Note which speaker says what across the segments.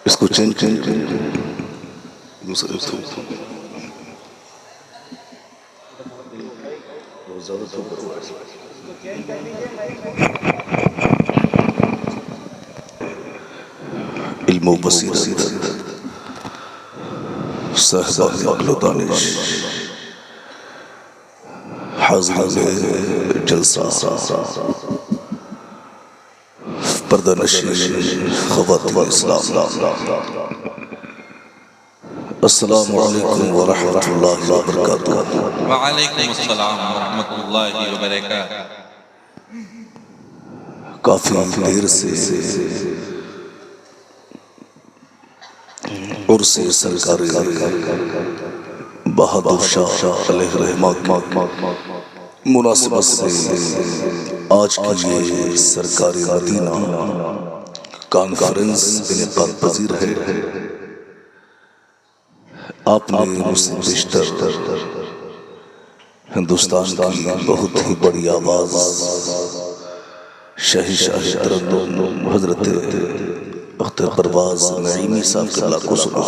Speaker 1: इसको चेंज इल्म व बसीरत साहिबान अक्ल व दानिश हाज़िरीन जलसा पर्दा नशीन ख़वातीन इस्लाम, अस्सलामु अलैकुम व रहमतुल्लाहि व बरकातुहू।
Speaker 2: व अलैकुम अस्सलाम व रहमतुल्लाहि व बरकातुहू।
Speaker 1: काफी देर से उर्से सरकारी बहादुर शाह अलैहि रहमत मुनासिबत से आज की ये सरकारी मदीना कॉन्फ्रेंस इनेकाद पजीर है। आपने मुझसे बेशतर हिंदुस्तान की बहुत ही बड़ी आवाज शहंशाह तरन्नुम हजरत अख्तर परवाज नईमी साहब क़िबला को सुना।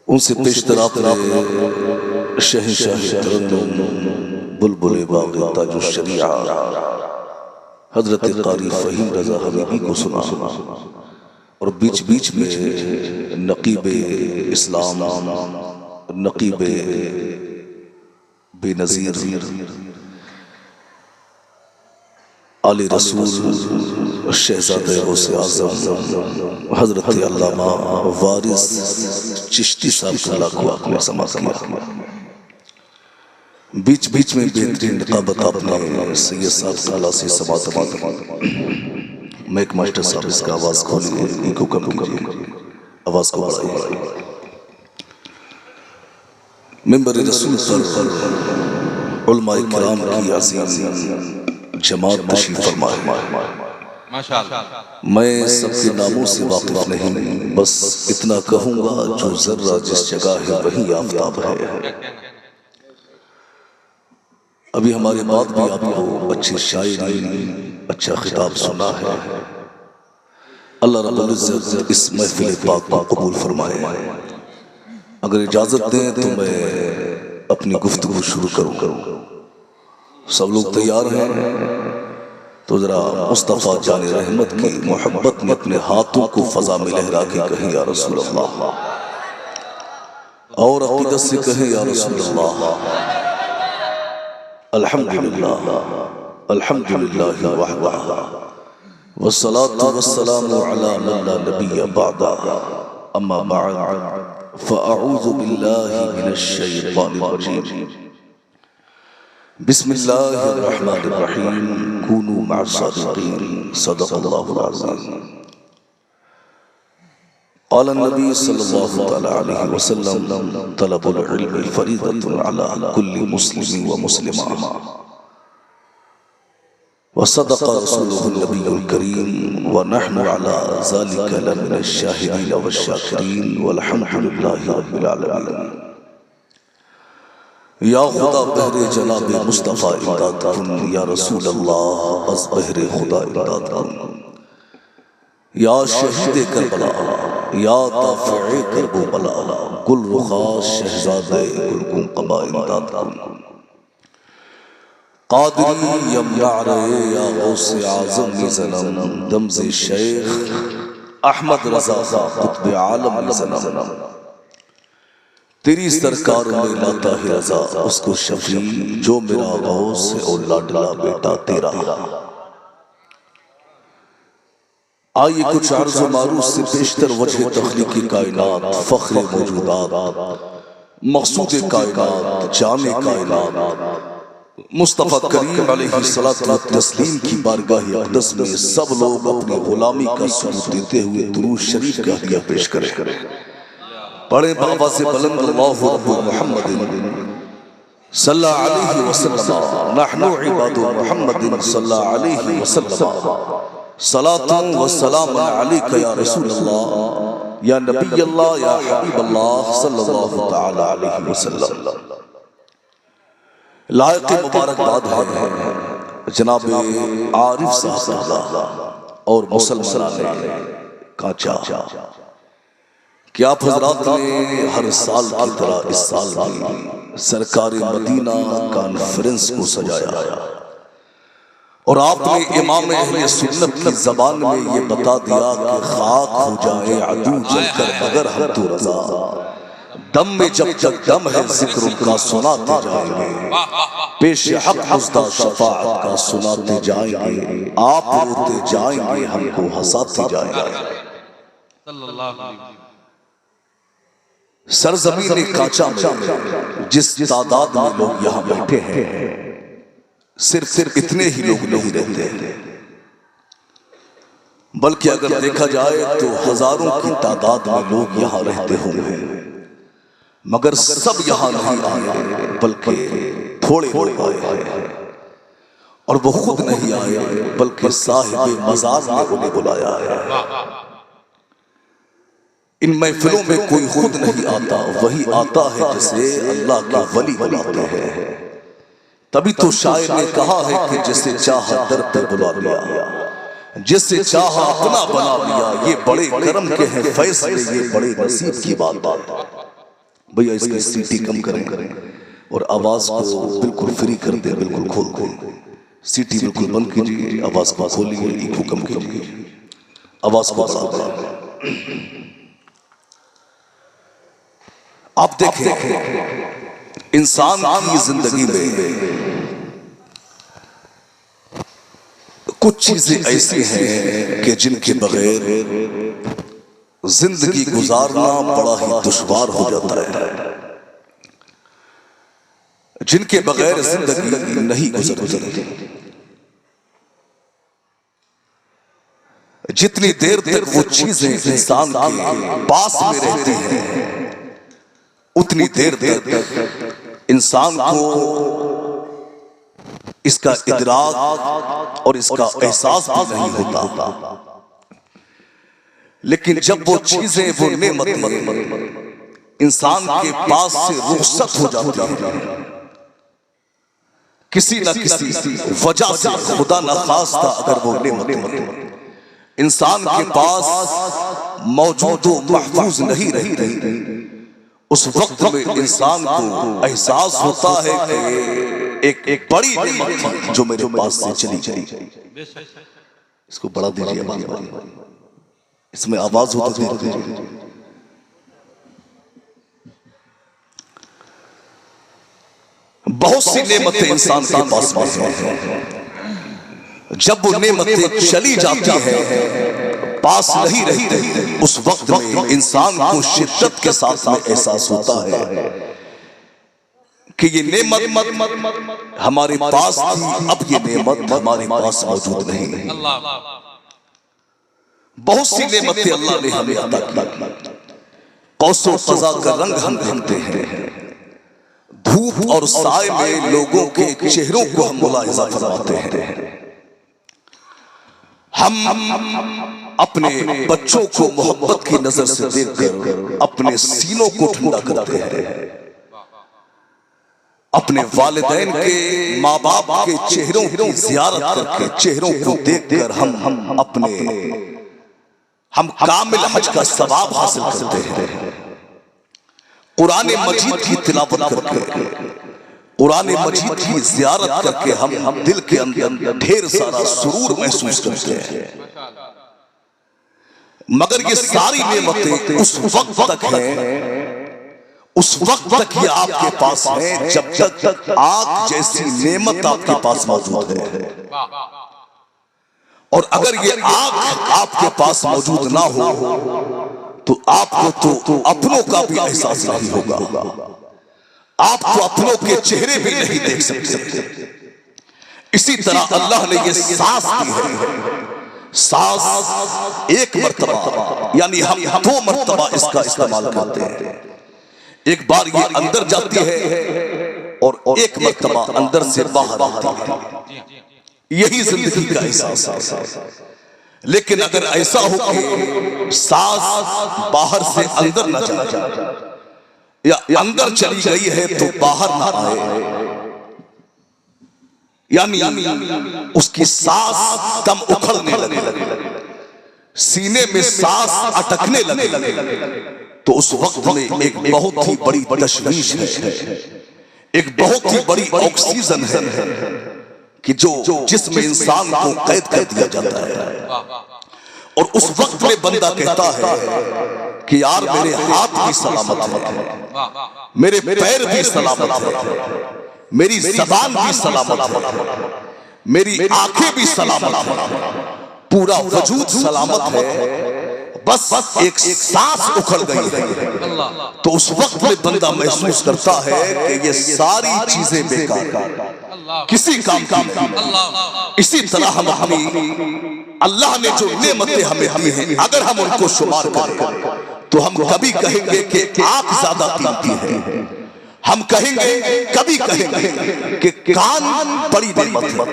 Speaker 1: उनसे पेशतर आपने शहंशाह तरन्नुम बुलबुल बाग़ ताजुश शरीआ हजरत क़ारी फ़हीम रज़ा हबीबी को सुना और बीच बीच में नक़ीब इस्लाम नक़ीब बेनज़ीर आले रसूल शहज़ादे गौसे आज़म हज़रत अल्लामा वारिस चिश्ती साहब क़िबला को आपने समाअत किया। बीच बीच में बेहतरीन निक़ाबत आपने सैयद साहब क़िबला से समाअत की। मैक मास्टर साहब इसका आवाज़ खोलिए, इको कम कीजिए, आवाज़ को बढ़ाइए। मिंबर रसूल पर उलमाए किराम की अज़ीम जमात तशरीफ फरमाए।
Speaker 2: माशाअल्लाह।
Speaker 1: मैं सबके नामों से वाकिफ नहीं, बस इतना कहूँगा जो जर्रा जिस जगह है वही आफताब है। अभी हमारे बाद भी आपको अच्छी शायरी अच्छा खिताब सुना है। अल्लाह रब्बुल इज्जत इस महफिल पाक को कबूल फरमाए। अगर इजाजत दें तो मैं अपनी गुफ्तगू शुरू करूँ। सब लोग तैयार हैं तो जरा मुस्तफ़ा जाने रहमत की मोहब्बत में अपने हाथों को फजा में लहरा के कहें या रसूल अल्लाह, और अक़ीदत से कहें या रसूल अल्लाह। अल्हम्दुलिल्लाह अल्हम्दुलिल्लाह वहदा वस्सलातु वस्सलामु अला मन ला नबिय्य बअदा, अम्मा बअद फ़अऊज़ु बिल्लाहि मिनश शैतानिर रजीम। बिस्मिल्लाहिर्रहमानिर्रहीम। कूनू मअस-सादिक़ीन। सदक़ल्लाहुल अज़ीम। क़ाल नबी सल्लल्लाहु तआला अलैहि वसल्लम तलबुल इल्म फ़रीदतुन अला कुल्लि मुस्लिमिन व मुस्लिमा व सदक़ रसूलुहुन नबियुल करीम व नहनु अला ज़ालिका लमिनश शाहिदीन वश्शाकिरीन वल्हम्दुलिल्लाहि रब्बिल आलमीन। या खुदा बहरे जनाबे मुस्तफ़ा इमदाद कुन, या रसूल अल्लाह बस बहरे खुदा इमदाद कुन। या शहीद करबला या दाफ़िए करबो बला, गुल रुखा शहज़ादे गुलगुम क़बा इमदाद कुन। क़ादिरी यमयारे या गौसे आज़म ज़नम, दमज़े शेख अहमद रज़ा क़ुत्ब आलम ज़नम। तेरी सरकार में लाता है रज़ा उसको शफी, जो मेरा गौस है और लाडला बेटा तेरा। आइए कुछ अर्ज़ मारूफ से पेशतर वजह तख्लीक़ी कायनात, फ़ख्र मौजूदात, मक़सूद कायनात, जाने कायनात मुस्तफ़ा करीम अलैहिस्सलातु व तस्लीम की बारगाह अक़दस में सब लोग अपनी ग़ुलामी का सबूत देते हुए दुरूद शरीफ का हदिया पेश करें। पढ़े बाबा से बुलंद अल्लाहु रब्बु मुहम्मदिन सल्लल्लाहु अलैहि वसल्लम, नहनु इबादु मुहम्मदिन सल्लल्लाहु अलैहि वसल्लम, सलातु व सलाम अलैका या रसूल अल्लाह या नबी अल्लाह या हबीब अल्लाह सल्लल्लाहु तआला अलैहि वसल्लम। लायक मुबारकबाद है जनाब आरिफ साहब और मुसलमानों ने कांचा। क्या आप हजरात ने हर साल की तरह इस साल भी सरकारी मदीना कॉन्फ्रेंस को सजाया और आपने इमाम अहले सुन्नत की जबान में ये बता दिया कि खाक हो जाए अदू जलकर मगर हम तो रजा, दम में जब तक दम है जिक्र उनका सुनाते जाएंगे, पेश हक मुज़्दा शफाअत का सुनाते जाएंगे, आप रोते जाएंगे हमको हंसाते जाएंगे। सरजमीन कांचा में जिस तादाद में लोग यहाँ बैठे हैं, सिर्फ इतने ही लोग नहीं रहते, बल्कि अगर देखा जाए तो हजारों की तादाद में लोग यहाँ रहते होंगे, मगर सब यहाँ नहीं आए, बल्कि थोड़े लोग आए हैं और वो खुद नहीं आए, बल्कि साहिब मज़ार ने उन्हें बुलाया है। इन महफिलों में कोई खुद नहीं आता, वही आता है जिसे अल्लाह के वली बुलाते हैं। तभी तो शायर ने कहा है कि जिसे चाहा दर पे बुला लिया, जिसे चाहा अपना बना लिया, ये बड़े करम के हैं फैसले, ये बड़े नसीब की बात। भैया इसकी सीटी कम करें और आवाज को बिल्कुल फ्री कर दे, बिल्कुल खोल दे, सीटी बिल्कुल बंद कीजिए, आवाज को खोलिए, इको कम कीजिए, आवाज को बढ़ा। आप देखें इंसान की जिंदगी में कुछ चीजें ऐसी हैं कि जिनके बगैर जिंदगी गुजारना बड़ा ही दुश्वार हो जाता है, जिनके बगैर जिंदगी नहीं गुजरती। जितनी देर तक वो चीजें इंसान के पास में रहती हैं, उतनी देर तक इंसान को इसका इदराक और इसका एहसास भी नहीं होता। लेकिन जब वो चीजें, वो नेमत इंसान के पास से रुखसत हो जाती है, किसी न किसी वजह से, खुदा न खास्ता अगर वो नेमत इंसान के पास मौजूद हो, महफूज नहीं रहती, उस वक्त में इंसान को एहसास होता है कि एक बड़ी नेमत जो मेरे पास से चली गई। इसको बढ़ा दीजिए, इसमें आवाज होती है। बहुत सी नेमतें इंसान के पास हैं, जब वो नेमतें चली जाती है, पास नहीं रहती, उस वक्त में इंसान को शिद्दत के साथ में एहसास होता है कि ये नेमत हमारे पास थी, अब ये नेमत हमारे पास मौजूद नहीं है। बहुत सी नेमतें अल्लाह ने हमें अता की, कौसो क़ज़ा का रंग हम देखते हैं, धूप और साए में लोगों के चेहरों को हम मुलाहिज़ा फरमाते हैं, हम अपने बच्चों को मोहब्बत की नजर से देखकर अपने सीनों को ठंडा करते हैं, अपने वालिदैन के, माँ बाप के चेहरों की ज़ियारत करके, चेहरों को देखकर हम कामिल हज का सवाब हासिल करते हैं। कुरान मजीद की तिलावत करके, कुरान मजीद की ज़ियारत करके हम दिल के अंदर ढेर सारा सुरूर महसूस करते हैं। मगर ये सारी नेमतें उस वक्त तक हैं, उस वक्त तक ये आपके पास है जब तक आग जैसी नेमत आपके पास मौजूद है। और अगर ये आग आपके पास मौजूद ना हो तो आपको तो अपनों का भी एहसास नहीं होगा, आप तो अपनों के चेहरे भी नहीं देख सकते। इसी तरह अल्लाह ने ये सांस दी है, सांस एक मर्तबा, यानी हम 2 मर्तबा इसका इस्तेमाल करते हैं। एक बार ये अंदर जाती है और एक मर्तबा अंदर से बाहर आती है, यही जिंदगी का एहसास है। लेकिन अगर ऐसा हो कि सांस बाहर से अंदर न जाए या अंदर चली गई है तो बाहर ना आए, यानी उसकी सांस दम उखड़ने लगे, सीने में सांस अटकने लगे तो उस वक्त में एक बहुत ही बड़ी तशवीश है, एक बहुत ही बड़ी ऑक्सीजन है कि जो जिसमें इंसान को कैद कर दिया जाता है। और उस वक्त में बंदा कहता है कि यार मेरे हाथ भी सलामत है, मेरे पैर भी सलामत है, मेरी ज़बान भी सलामत है, मेरी आंखें भी सलामत है, पूरा वजूद सलामत है, बस एक सांस उखड़ गई है। तो उस वक्त में बंदा महसूस करता है कि ये सारी चीजें बेकार, किसी काम की नहीं। इसी तरह हम अपनी अल्लाह ने जो नेमतें हमें दी हैं, अगर हम उनको शुमार करें तो हम कभी कहेंगे कि आंख ज्यादा कीमती है, हम कहेंगे कभी कहेंगे कि कान बड़ी नेमत है,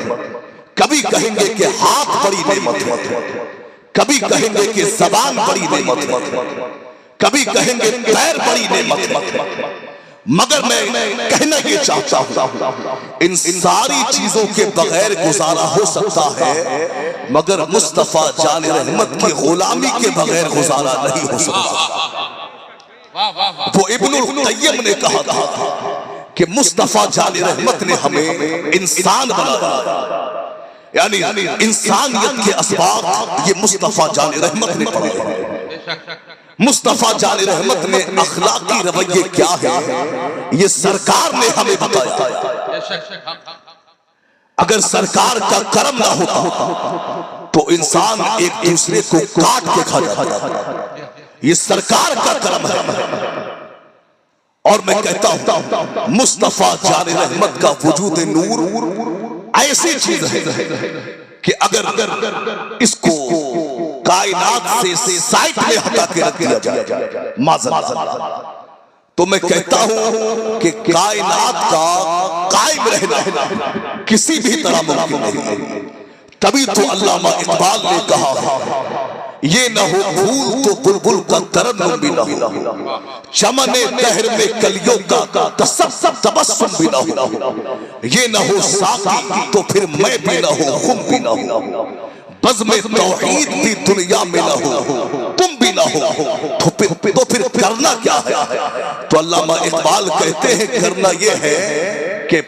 Speaker 1: कभी कहेंगे कि हाथ बड़ी नेमत है, कभी कहेंगे कि ज़बान बड़ी नेमत है, कभी कहेंगे पैर बड़ी नेमत है। मगर मैं कहना ये चाहता हूं इन सारी चीजों के बगैर गुजारा हो सकता है, मगर मुस्तफा जान रहमत की गुलामी के बगैर गुजारा नहीं हो सकता। वो इब्नुल क़य्यिम ने कहा था कि मुस्तफा जान रहमत ने हमें इंसान बनाया, यानी इंसानियत के असबाब ये मुस्तफा जान रहमत ने पढ़ाए। मुस्तफा जान रहमत ने अखलाकी रवैये क्या है ये सरकार ने हमें बताया। अगर सरकार का करम ना होता तो इंसान एक दूसरे को काट के खा जाता। ये सरकार का करम है। और मैं कहता हूं मुस्तफा जान रहमत का वजूद नूर ऐसी चीज है कि अगर इसको कायनात से साइड में हटा के रख दिया जाए माज़अल्लाह, तो मैं कहता हूं कि कायनात का कायम रहना किसी भी तरह मुमकिन नहीं है। तभी तो अल्लामा इकबाल ने कहा ये न हो फूल तो बुलबुल का तरन्नुम भी न हो, चमने दहर में कलियों का तबस्सुम भी न हो, ये न हो साकी तो फिर मैं भी न हो, खुम भी न हो, बज़्म तौहीद भी दुनिया में न हो, तुम भी न हो, तो फिर करना क्या है? तो अल्लामा इकबाल कहते हैं करना ये है कि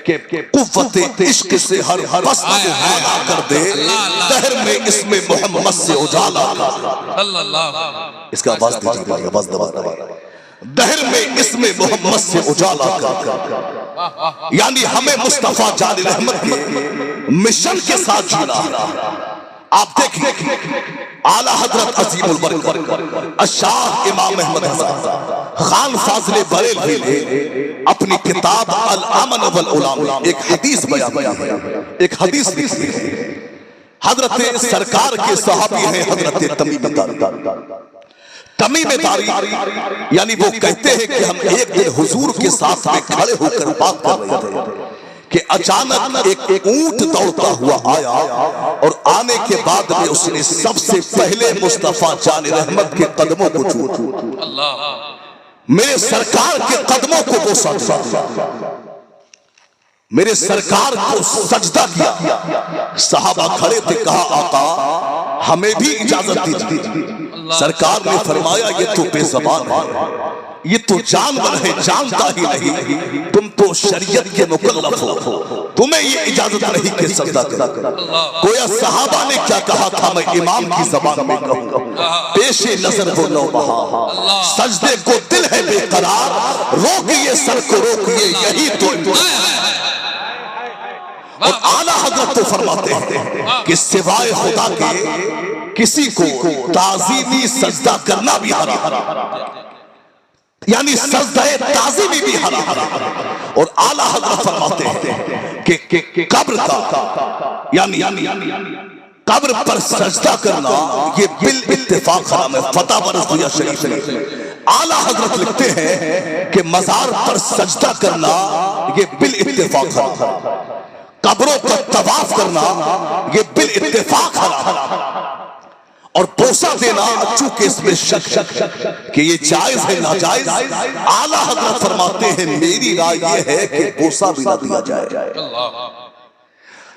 Speaker 1: कुव्वते इश्क से हर बस को आला कर दे, दहर में इसमें मोहम्मद से उजाला कर। इसका आवाज दीजिए, आवाज दबा दहर में इसमें मोहम्मद से उजाला कर। यानी हमें मुस्तफा जान रहमत के मिशन के साथ जीना। आप देखिए आला हजरत अजीमुल बरकत शाह इमाम अहमद खान फाज़िल बरेलवी ने अपनी किताब अल अमन वल उलाम एक हदीस बयान की है। एक हदीस लिखी है, हजरत सरकार के सहाबी हैं हजरत तमीम दारी, यानी वो कहते हैं कि हम एक दिन हुजूर के साथ में खड़े होकर बात कर रहे थे कि अचानक एक ऊंट दौड़ता हुआ आया और आने के बाद में उसने सबसे पहले मुस्तफा जान रहमत के कदमों को छुआ, मेरे सरकार के कदमों को बोसा दिया, मेरे सरकार को सजदा किया। सहाबा खड़े थे, कहा आका हमें भी इजाजत दीजिए। सरकार ने फरमाया ये तो बेज़बान है, ये तो जानवर है, जानता ही नहीं, तुम तो शरीयत के मुकल्लफ हो, तुम्हें ये इजाजत नहीं कि सजदा करो। गोया सहाबा ने क्या कहा था मैं इमाम की जबान में कहूंगा, पेशे नजर वो नौबहा, सजदे को दिल है बेकरार, रोकिए सर को रोकिए यही तो। और आला हजरत तो फरमाते हैं कि सिवाय खुदा के किसी को ताज़ीमी सजदा करना भी हराम, यानी सजदाए ताज़ीमी भी हराम। और आला हजरत फरमाते हैं कि कब्र का यानी कब्र पर सजदा करना ये बिल इत्तेफाक हराम है। फतह बरज़िया शरीफ में आला हजरत लिखते हैं कि मजार पर सजदा करना ये बिल इत्तेफाक हराम है, कब्रों पर तवाफ करना ये बिल इत्तेफाक हराम, और बोसा देना चूंकि इसमें शक कि ये जायज है नाजायज, आला हजरत फरमाते हैं मेरी राय ये है कि बोसा भी ना दिया जाए।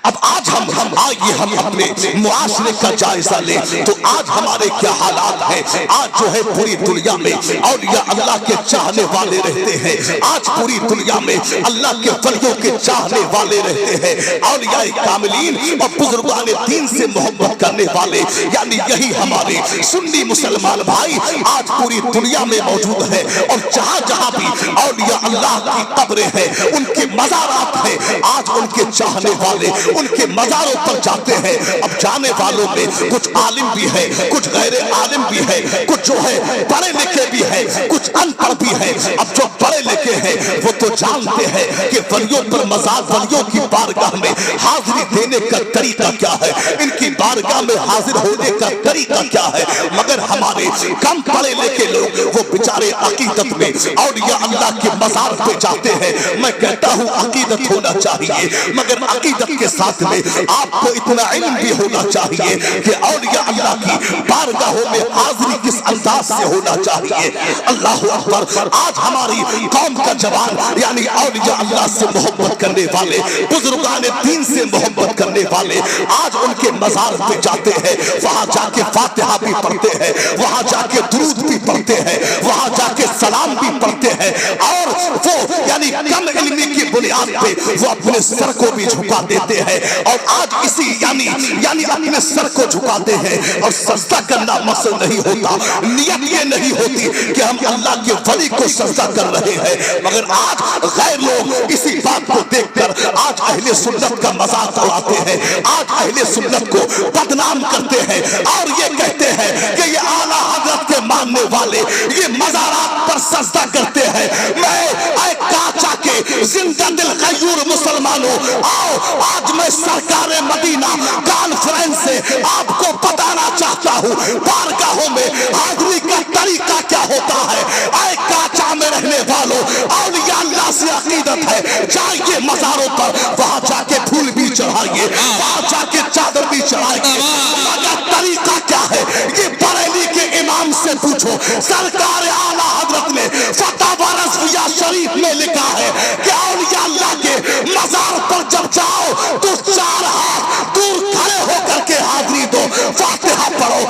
Speaker 1: अब आज हम आइए हम अपने मुआशरे का जायजा लें तो आज हमारे क्या हालात हैं। आज जो है पूरी दुनिया में औलिया अल्लाह के चाहने वाले रहते हैं। आज पूरी दुनिया में अल्लाह के वलियों के चाहने वाले रहते हैं। औलिया कामिलीन और बुजुर्गाने दीन से मोहब्बत करने वाले, यानी यही हमारे सुन्नी मुसलमान भाई आज पूरी दुनिया में मौजूद है। और जहां जहां भी औलिया अल्लाह की कब्रें हैं, उनके मज़ारात हैं, आज उनके चाहने वाले उनके मज़ारों पर जाते हैं। अब जाने वालों में कुछ आलिम भी है, कुछ गैर आलिम भी है, कुछ जो है पढ़े लिखे भी है, कुछ अनपढ़ भी है। अब जो पढ़े लिखे हैं वो तो जानते हैं कि वलियों पर मज़ार, वलियों की बारगाह में हाजिरी देने का तरीका क्या है, इनकी बारगाह में हाजिर होने का तरीका क्या है। मगर हमारे कम पढ़े लिखे लोग वो बेचारे अकीदत में औलिया अल्लाह के मज़ार पे जाते हैं। मैं कहता हूँ अकीदत होना चाहिए, मगर अकीदत के साथ में आपको इतना इल्म भी होना चाहिए कि औलिया अल्लाह की बारगाहों में हाजिरी किस अंदाज से होना चाहिए। अल्लाह अकबर। आज हमारी कौम का जवान यानी औलिया अल्लाह से मोहब्बत करने वाले, बुजुर्गाने दीन से मोहब्बत करने वाले आज उनके मज़ार पे जाते हैं, वहां जाके फातिहा भी पढ़ते हैं, वहां जाके दुरूद भी पढ़ते हैं, वहां जाके सलाम भी पढ़ते हैं। और वो यानी कम इल्मी की बुनियाद पे वो अपने सर को भी झुका देते हैं। और आज इसी यानी अपने सर को झुकाते हैं और सजदा करना मकसद नहीं होता, नियत ये नहीं होती कि हम अल्लाह के वली को सजदा कर रहे हैं। मगर आज गैर लोग इसी बात को देखकर आज अहले सुन्नत का मजाक उड़ाते हैं, आज अहले सुन्नत को बदनाम करते हैं और ये कहते हैं कि ये आला हजरत के मानने वाले ये मज़ारात पर सजदा करते हैं। मैं काचा के जिंदा दिल गयूर मुसलमानों, आओ आज मैं सरकारे मदीना कॉन्फ्रेंस से आपको बताना चाहता हूँ बारगाहों में हाजिरी का तरीका क्या होता है। आए काचा में रहने वालों, औलिया अल्लाह से अकीदत है, जाइए मज़ारों पर, वहां जाके फूल भी चढ़ाइए, वहां जाके चादर भी चढ़ाइए। मगर तरीका क्या है ये बरेली के इमाम से पूछो। सरकार आला हजरत ने फतवा रज़विया शरीफ में लिखा है कि औलिया अल्लाह के मज़ार पर जब जाओ तो 4 हाथ दूर खड़े होकर के हाजिरी दो, फातिहा पढ़ो,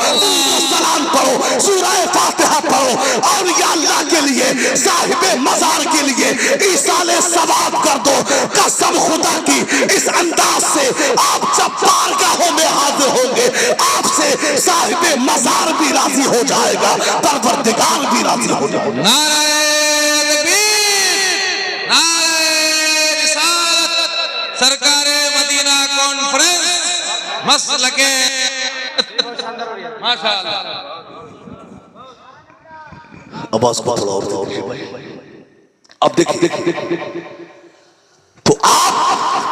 Speaker 1: सलाम पढ़ो, सूरह फातिहा पढ़ो। औलिया अल्लाह के लिए, साहिबे मज़ार के लिए ईसाले सवाब कर दो। कसम खुदा की इस अंदाज से आप जब बारगाहों में हाजिर होंगे आपसे साहिबे मज़ार भी राजी हो जाएगा, परवरदिगार भी राजी हो जाएगा।
Speaker 2: नारे तकबीर, नारे रिसालत, सरकारे मदीना कॉन्फ्रेंस, मसलके माशाअल्लाह।
Speaker 1: आवाज को थोड़ा और अब देखिए तो आप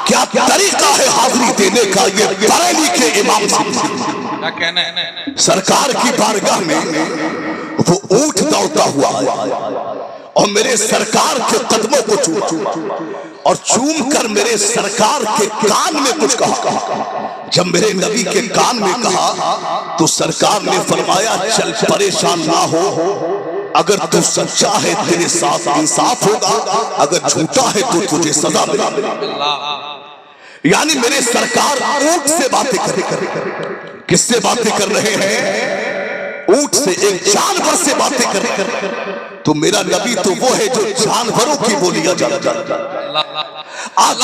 Speaker 1: क्या तरीका है हाजिरी देने का, ये बरेली के इमाम से
Speaker 2: क्या कहना है।
Speaker 1: सरकार की बारगाह में वो ऊंट दौड़ता हुआ आया और मेरे सरकार के कदमों को चूमा और चूम कर मेरे सरकार के कान में कुछ कहा। जब मेरे नबी के कान में कहा तो सरकार ने फरमाया चल परेशान ना हो, अगर तू सच्चा है तेरे साथ इंसाफ होगा, अगर झूठा है तो तुझे सजा मिलेगी। यानी मेरे सरकार ऊंट से बातें कर, किससे बातें कर रहे हैं? ऊंट से, एक जानवर से बातें कर रहे हैं। तो मेरा नबी तो वो है जो जानवरों की बोलियां जानता है। आज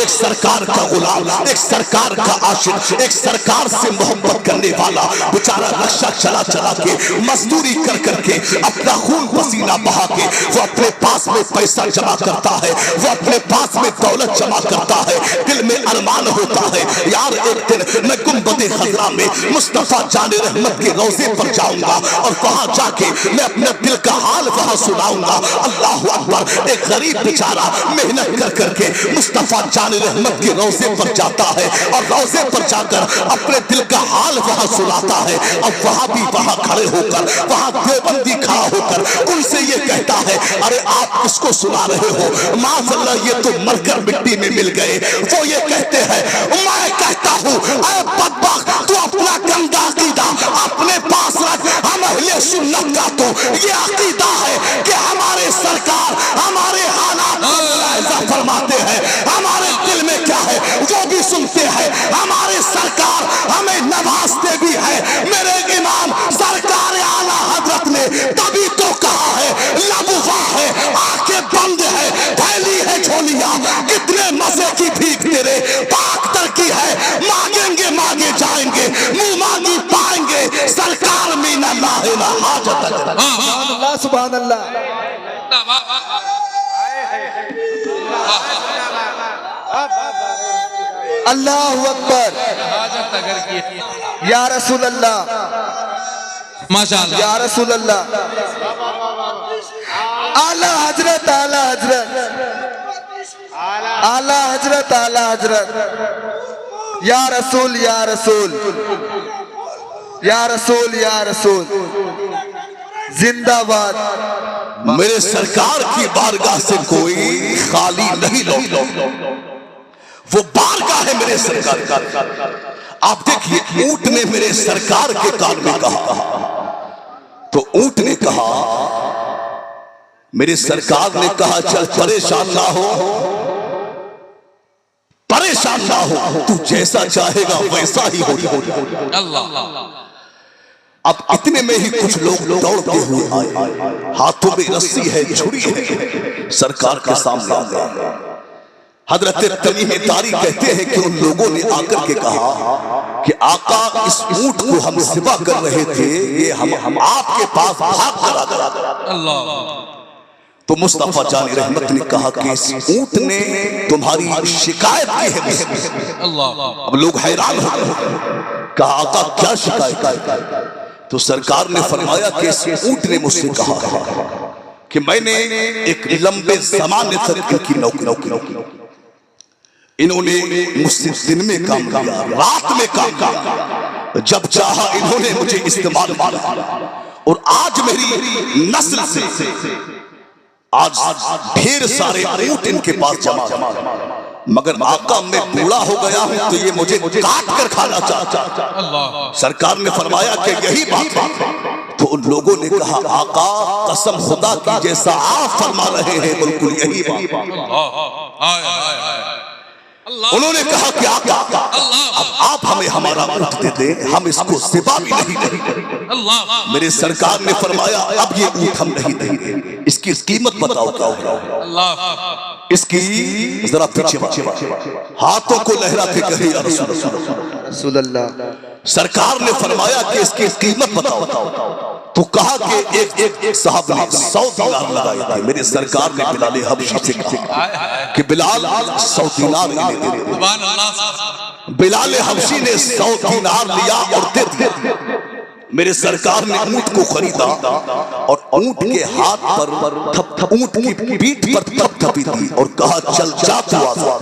Speaker 1: एक सरकार का गुलाम, एक सरकार का आशिक, एक सरकार से मोहब्बत करने वाला बेचारा रक्षा चला चला के मजदूरी कर करके अपना खून पसीना बहा के वो अपने पास में पैसा जमा करता है, वो अपने पास में दौलत जमा करता है। दिल में अरमान होता है यार एक दिन मैं गुंबदे खजरा में मुस्तफा जाने रहमत के रोजे पर जाऊंगा और वहां जाके मैं अपने दिल का हाल वहां सुनाऊंगा। अल्लाह अकबर। एक गरीब बेचारा मेहनत कर करके मुस्तफा जाने रहमत के रोजे पर जाता है और रोजे पर जाकर अपने दिल का हाल वहां सुनाता है। और वहां भी वहां खड़े होकर, वहां देवबंदी खड़ा होकर उनसे ये कहता है अरे आप किसको सुना रहे हो, माज़अल्लाह ये तो मरकर मिट्टी में मिल गए। वो ये कहते हैं मैं कहता हूं ऐ बदबख्त तू अपना गंदा अकीदा अपने पास रख, हम अहले सुन्नत का तो ये अकीदा है कि हमारे सरकार हमारे हालात फरमाते हैं, हमारे दिल में क्या है वो भी सुनते
Speaker 3: सुभान अल्लाह। अल्लाहु अकबर।
Speaker 2: हाजत अगर की
Speaker 3: या रसूल अल्लाह,
Speaker 2: माशाअल्लाह,
Speaker 3: या रसूल अल्लाह। आला हजरत, आला हजरत, आला हजरत, आला हजरत। या रसूल, या रसूल, या रसूल, या रसूल। जिंदाबाद।
Speaker 1: मेरे सरकार की बारगाह से कोई खाली नहीं लौटा। वो बारगाह है मेरे सरकार का। आप देखिए, ऊंट ने मेरे सरकार के कान में कहा तो ऊंट ने कहा, मेरे सरकार ने कहा, चल परेशान ना हो, परेशान ना हो, तू जैसा चाहेगा वैसा ही हो।
Speaker 2: अल्लाह।
Speaker 1: अब इतने में ही कुछ लोग दौड़ते हुए आए, हाथों में रस्सी है, छुरी है, सरकार के सामने आ गए। हजरत तमीम तारी कहते हैं कि उन लोगों ने आकर के कहा कि आका, इस ऊंट को हम सिबा कर रहे थे, ये हम आपके पास भाग कर आ गया।
Speaker 2: अल्लाह।
Speaker 1: तो मुस्तफा जानी रहमत ने कहा कि इस ऊंट ने तुम्हारी शिकायत की है मुझसे।
Speaker 2: अल्लाह।
Speaker 1: अब लोग हैरान हो गए, कहा आका क्या शिकायत? तो सरकार ने फरमाया कि इस ऊंट ने मुझसे कहा कि मैंने एक लंबे ज़माने तक इनकी नौकरी, इन्होंने मुझसे दिन में काम किया, रात में काम किया, जब चाहा इन्होंने मुझे इस्तेमाल किया, और आज मेरी नस्ल से आज ढेर सारे ऊंट इनके पास जमा, मगर आका मैं बूढ़ा हो गया हूं तो ये मुझे काट कर खाना चाहता।
Speaker 2: अल्लाह।
Speaker 1: सरकार ने फरमाया कि यही बात है। तो उन लोगों ने कहा, आका कसम खुदा की, जैसा आप फरमा रहे हैं बिल्कुल यही बात। उन्होंने कहा कि आका, अब आप हमें हमारा ऊंट दे दें, हम इसको सिबा भी नहीं देंगे।
Speaker 2: अल्लाह।
Speaker 1: मेरे सरकार ने फरमाया, अब ये ऊंट हम नहीं देंगे, इसकी कीमत बताओ क्या होगा।
Speaker 2: अल्लाह।
Speaker 1: इसकी जरा पीछे हाथों को लहरा के कहे, या रसूल अल्लाह। सरकार ने फरमाया कि इसकी कीमत बताओ। तो कहा कि एक साहब ने 100 दिनार लगाए थे। मेरे सरकार ने बिलाल हबशी से कहा कि बिलाल 100 दिनार इन्हें दे दे।
Speaker 2: सुभान अल्लाह।
Speaker 1: बिलाल हबशी ने 100 दिनार लिया और दे दिया। मेरे सरकार ने ऊंट को खरीदा और ऊंट के हाथ पर ऊंट की पीठ पर थपथपी दी और कहा, चल जा तू आजाद।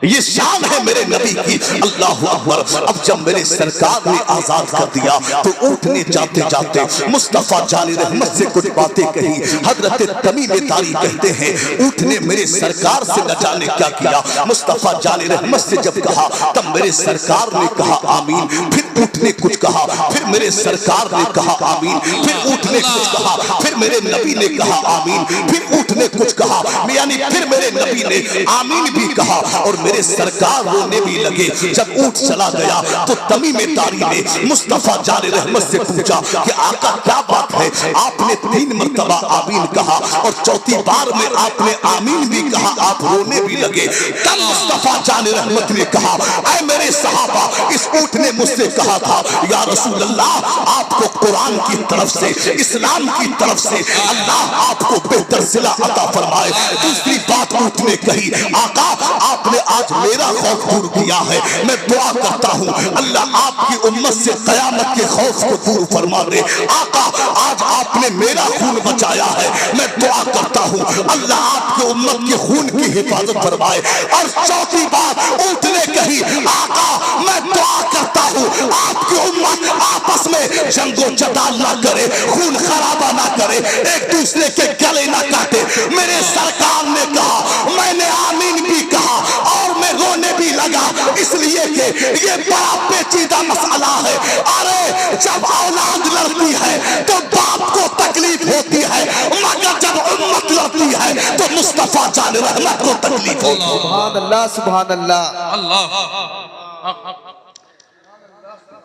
Speaker 1: ये शान है मेरे नबी की। अल्लाह अकबर। अब जब मेरे सरकार ने आजाद कर दिया तो ऊंट ने जाते जाते मुस्तफा जानी रहमत से कुछ बातें कही। हजरत तमीम तारी कहते हैं, ऊंट ने मेरे सरकार से न जाने क्या किया। मुस्तफा जानी रहमत से जब कहा तब मेरे सरकार ने कहा आमीन, फिर ऊंट ने कुछ कहा, फिर मेरे सरकार ने कहा आमीन, फिर ऊंट ने कुछ कहा, फिर मेरे नबी ने कहा आमीन, फिर ऊंट ने कुछ कहा, यानी फिर मेरे नबी ने आमीन भी कहा और मेरे सरकार रोने भी लगे। जब ऊंट चला गया तो तमीम तारी ने मुस्तफा जाने रहमत से पूछा कि आका क्या बात है, आपने 3 मरतबा आमीन कहा और चौथी बार में आपने आमीन भी कहा, आप रोने भी लगे। तब मुस्तफा जाने रहमत ने कहा, ऐ मेरे सहाबा, इस ऊंट ने मुझसे कहा था, या रसूल अल्लाह, आपको कुरान की तरफ से, इस्लाम की तरफ से अल्लाह आपको बेहतर सिला अता फरमाए। दूसरी बात ऊंट ने कही, आका आपने आज मेरा खौफ दूर किया है, मैं दुआ करता हूँ अल्लाह आपकी उम्मत से कयामत के खौफ को दूर फरमा दे। आका आज आपने मेरा खून बचाया है, मैं दुआ करता हूँ अल्लाह आपकी उम्मत के खून की हिफाजत फरमाए। और चौथी बात ऊंट ने कही, आका मैं दुआ करता हूँ आपकी उम्मत आपस में जंगो जदाल ना करे, खून खराबा ना करे, एक दूसरे के गले ना काटे। मेरे सरकार ने कहा, मैंने आमीन भी कहा और मैं रोने भी लगा, इसलिए कि ये बड़ा पेचीदा मसला है। अरे जब औलाद लड़ती है तो बाप को तकलीफ होती है, मगर जब उम्मत लड़ती है तो मुस्तफा जान रहमत को तकलीफ होती है।
Speaker 3: सुभान अल्लाह, सुभान अल्लाह।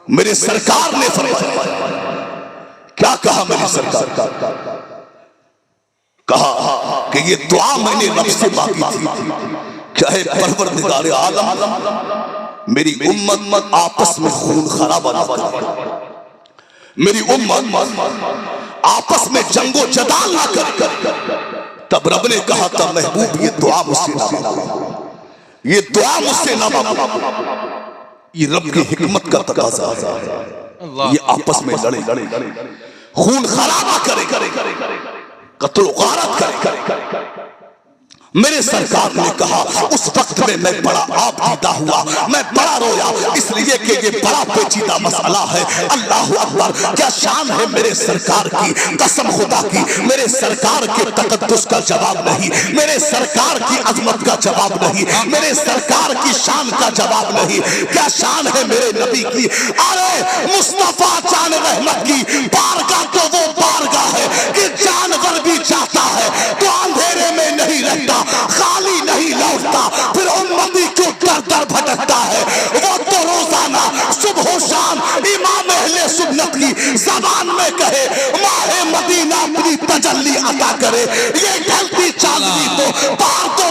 Speaker 1: मेरे सरकार ने फरमाया, क्या कहा मेरी सरकार? कहा कि ये दुआ मैंने रब से मांगी थी, चाहे परवरदिगार आलम मेरी उम्मत आपस में खून खराबा ना करे, मेरी उम्मत आपस में जंगो जदाल ना कर। तब रब ने कहा था महबूब ये दुआ मुझसे ना मांगो, ये दुआ मुझसे ना मांगो। ये रब की हिकमत का तकाजा है। ये आपस में लड़े, खून खराबा करे, कत्ल गारत करे। मेरे सरकार ने कहा उस वक्त में मैं बड़ा आपदीदा हुआ, मैं बड़ा रोया, इसलिए कि ये बड़ा पेचीदा मसला है। अल्लाह अकबर, क्या शान है मेरे सरकार की, कसम खुदा की मेरे सरकार के तकद्दुस का जवाब नहीं, मेरे सरकार की अजमत का जवाब नहीं, मेरे सरकार की शान का जवाब नहीं। क्या शान है मेरे नबी की। अरे मुस्तफा जान रहमत की बारगाह तो वो बारगाह है कि जानवर भी चाहता है तो अंधेरे में नहीं रहता, खाली नहीं लौटता, फिर उम्मती क्यों दर दर भटकता है। वो तो रोजाना सुबह शाम इमाम अहले सुन्नत की जबान में कहे माहे मदीना अपनी तजल्ली अता करे। ये ढलती चांदनी तो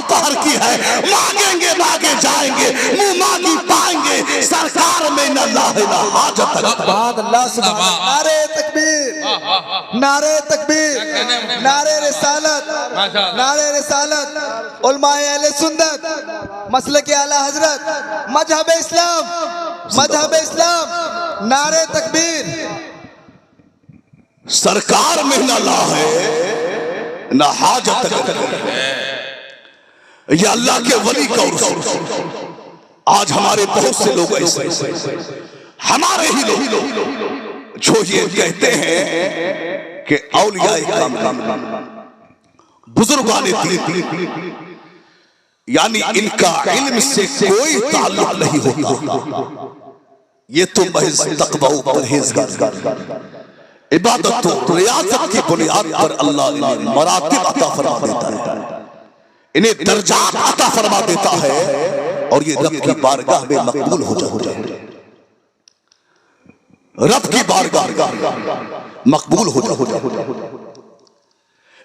Speaker 1: पहर की है, मांगेंगे मांगे जाएंगे, मुंह मांगी पाएंगे, सरकार में न लाहे न हाजत।
Speaker 3: अल्लाह सुभान। नारे तकबीर, नारे तकबीर, नारे रिसालत, नारे रिसालत। उलमाए अहले सुन्नत, मसलक आला हजरत, मजहब इस्लाम, मजहब इस्लाम। नारे तकबीर।
Speaker 1: सरकार में न लाहे न हाजत। ये अल्लाह के वली का उर्स। आज हमारे बहुत से लोग ऐसे, हमारे ही लोग जो ये कहते हैं कि औलिया काम बुजुर्गाने दीन, यानी इनका इल्म से कोई ताल्लुक नहीं होता। ये तो महज तक़वा व परहेज़गारी, इबादत तो रियासत की बुनियाद पर अल्लाह इन्हें मरातिब अता फरमा देता है, इन्हें दर्जात अता फरमा देता है और ये रब की बारगाह में मकबूल हो जाते, रब की बारगाह मकबूल हो जाते।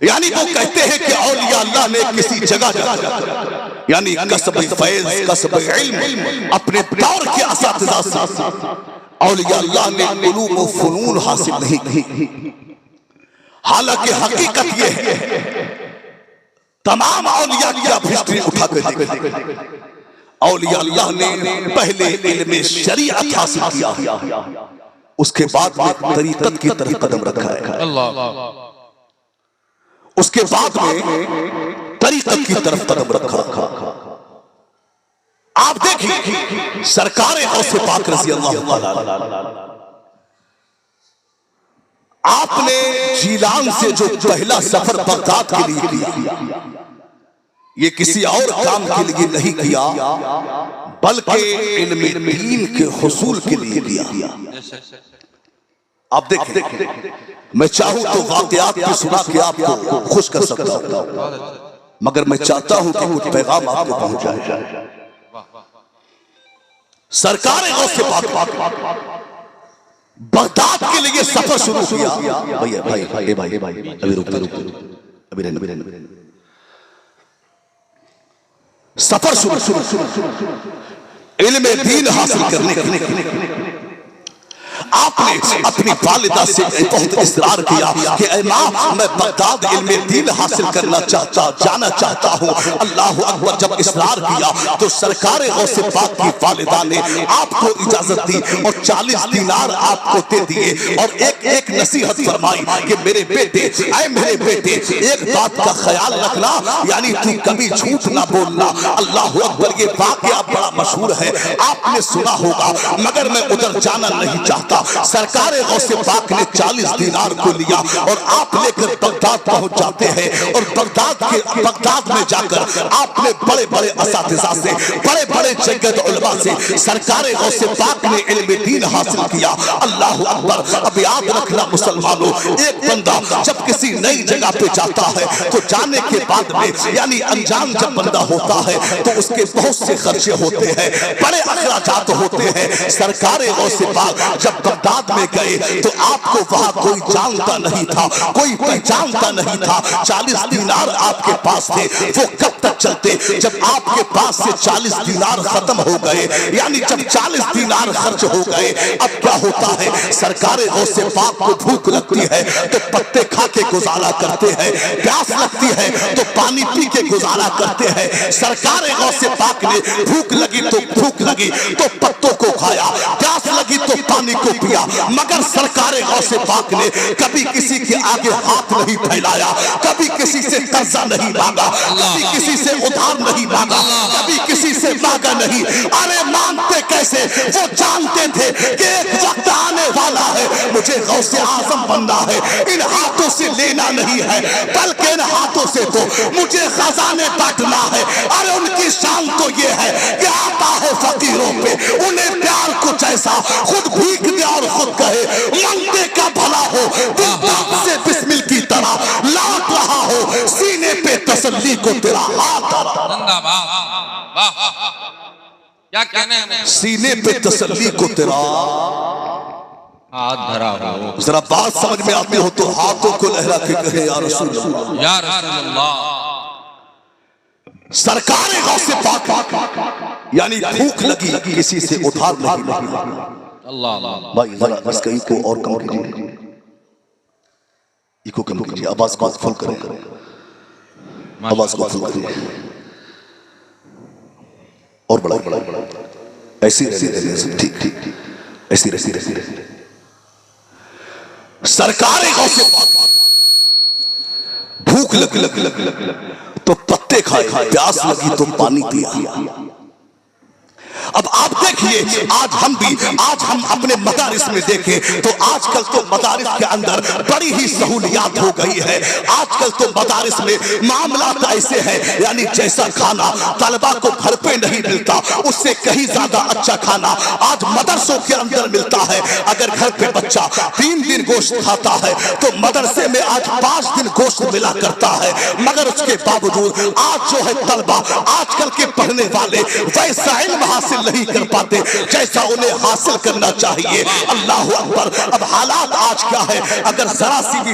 Speaker 1: यानी वो कहते हैं कि औलिया अल्लाह ने किसी जगह यानी कसब फैज़, कसब इल्म अपने दौर के असातिज़ा से औलिया अल्लाह ने उलूम व फ़ुनून हासिल नहीं की। हालांकि हकीकत ये है तमाम औलिया की आप हिस्ट्री उठा कर देखें, औलिया अल्लाह ने पहले इल्म शरीअत हासिल किया, उसके बाद में तरीक़त की तरफ कदम रखा है, उसके बाद में तरीक़त की तरफ कदम रखा। आप देखिए सरकार गौसे पाक रज़ी अल्लाह ताला, आपने जीलान से जो पहला सफर बगदाद के लिए किया, ये किसी और काम के लिए नहीं किया बल्कि इल्म दीन के हुसूल के लिए किया। आप देखें, मैं चाहूं तो वाक़यात को सुना के आपको खुश कर सकता हूं, मगर मैं चाहता हूं कि कुछ पैगाम आपको पहुंच जाए। सरकार गौसे पाक बगदाद के लिए सफर शुरू किया। भाई अभी रुक, सफर शुरू इल्म दीन हासिल करने के आपने अपनी वालिदा से बहुत इसरार किया कि ऐ माँ, मैं बगदाद इल्म दीन हासिल करना जाना चाहता हूँ। अल्लाह अकबर। जब इसरार किया तो सरकार गौसे पाक की वालिदा ने आपको इजाजत दी और 40 दीनार आपको दे दिए और एक नसीहत फरमाई कि मेरे बेटे, ऐ मेरे बेटे, एक बात का ख्याल रखना, यानी तू कभी झूठ ना बोलना। अल्लाह अकबर। ये वाक़या बड़ा मशहूर है, आपने सुना होगा, मगर मैं उधर जाना नहीं चाहता। सरकार गौसे पाक ने 40 दीनार को लिया और आप लेकर बगदाद पहुंच जाते हैं और बगदाद में जाकर आपने बड़े बड़े असातिज़ा से, बड़े बड़े जगत उलमा से सरकार गौसे पाक ने इल्म दीन हासिल किया। अल्लाह अकबर। अब याद रखना मुसलमानों, एक बंदा जब किसी नई जगह पे जाता है तो जाने के बाद में, यानी अनजान जब बंदा होता है तो उसके बहुत से खर्चे होते हैं, बड़े अखराजात होते हैं। सरकार गौसे पाक जब बगदाद में गए तो आपको वहां कोई जानता नहीं था, कोई पहचानता नहीं था। 40 दीनार आपके पास थे, वो कब तक चलते? जब आपके पास से 40 दीनार खत्म हो गए, यानी जब 40 दीनार खर्च हो गए, अब क्या होता है? सरकारे गौसे पाक को भूख लगती है तो पत्ते खा के गुजारा करते हैं, प्यास लगती है तो पानी पी के गुजारा करते हैं। सरकारे गौसे पाक ने भूख लगी तो पत्तों को खाया, प्यास लगी तो पानी को पिया, मगर सरकारे गौसे पाक ने कभी किसी के आगे हाथ नहीं फैलाया, कभी किसी से कर्जा नहीं मांगा, कभी किसी से उधार नहीं मांगा, कभी किसी से मांगा नहीं। अरे मांगते कैसे? वो जानते थे कि एक वक्त आने वाला है, मुझे गौसे आजम बनना है, इन हाथों से लेना नहीं है, बल्कि इन हाथों से तो मुझे खजाने बांटना है। अरे उनकी शान तो ये है कि आता है फकीरों पे, उन्हें प्यार कुछ ऐसा, खुद भीख दे और खुद कहे मंगते का भला हो, दिल से बिस्मिल की तरह लौट रहा हो, सीने पे तसल्ली को तेरा हाथ
Speaker 2: जिंदाबाद, वाह क्या कहने हैं?
Speaker 1: सीने पे तसल्ली को तेरा
Speaker 2: हाथ धरा हो।
Speaker 1: जरा बात समझ में आती हो तो हाथों को लहरा के कहे या रसूल अल्लाह,
Speaker 2: या रसूल अल्लाह।
Speaker 1: सरकारे गौसे पाक यानी भूख लगी, किसी से उधार नहीं।
Speaker 2: अल्लाह
Speaker 1: भाई जरा इसका इको और कम कीजिए, इको कम कीजिए, आवाज को फुल करें, आवाज को फुल करिए और बड़ा ऐसी सब ठीक ऐसी रसी। सरकारें गौसे भूख लगी तो पत्ते खाए, प्यास लगी तो पानी पिया। अब आप देखिए आज हम अपने मदारिस में देखें तो आजकल तो मदारिस के अंदर बड़ी ही सहूलियात हो गई है। आजकल तो मदारिस में मामला ऐसे है, यानी जैसा खाना तलबा को घर पे नहीं मिलता, उससे कहीं ज्यादा अच्छा खाना आज मदरसों के अंदर मिलता है। अगर घर पे बच्चा 3 दिन गोश्त खाता है तो मदरसे में आज 5 दिन गोश्त मिला करता है, मगर उसके बावजूद आज जो है तलबा आजकल के पढ़ने वाले वैसा इल्म हासिल नहीं कर पाते जैसा उन्हें हासिल करना चाहिए। अल्लाह अकबर। अब हालात आज क्या है, अगर जरा सी भी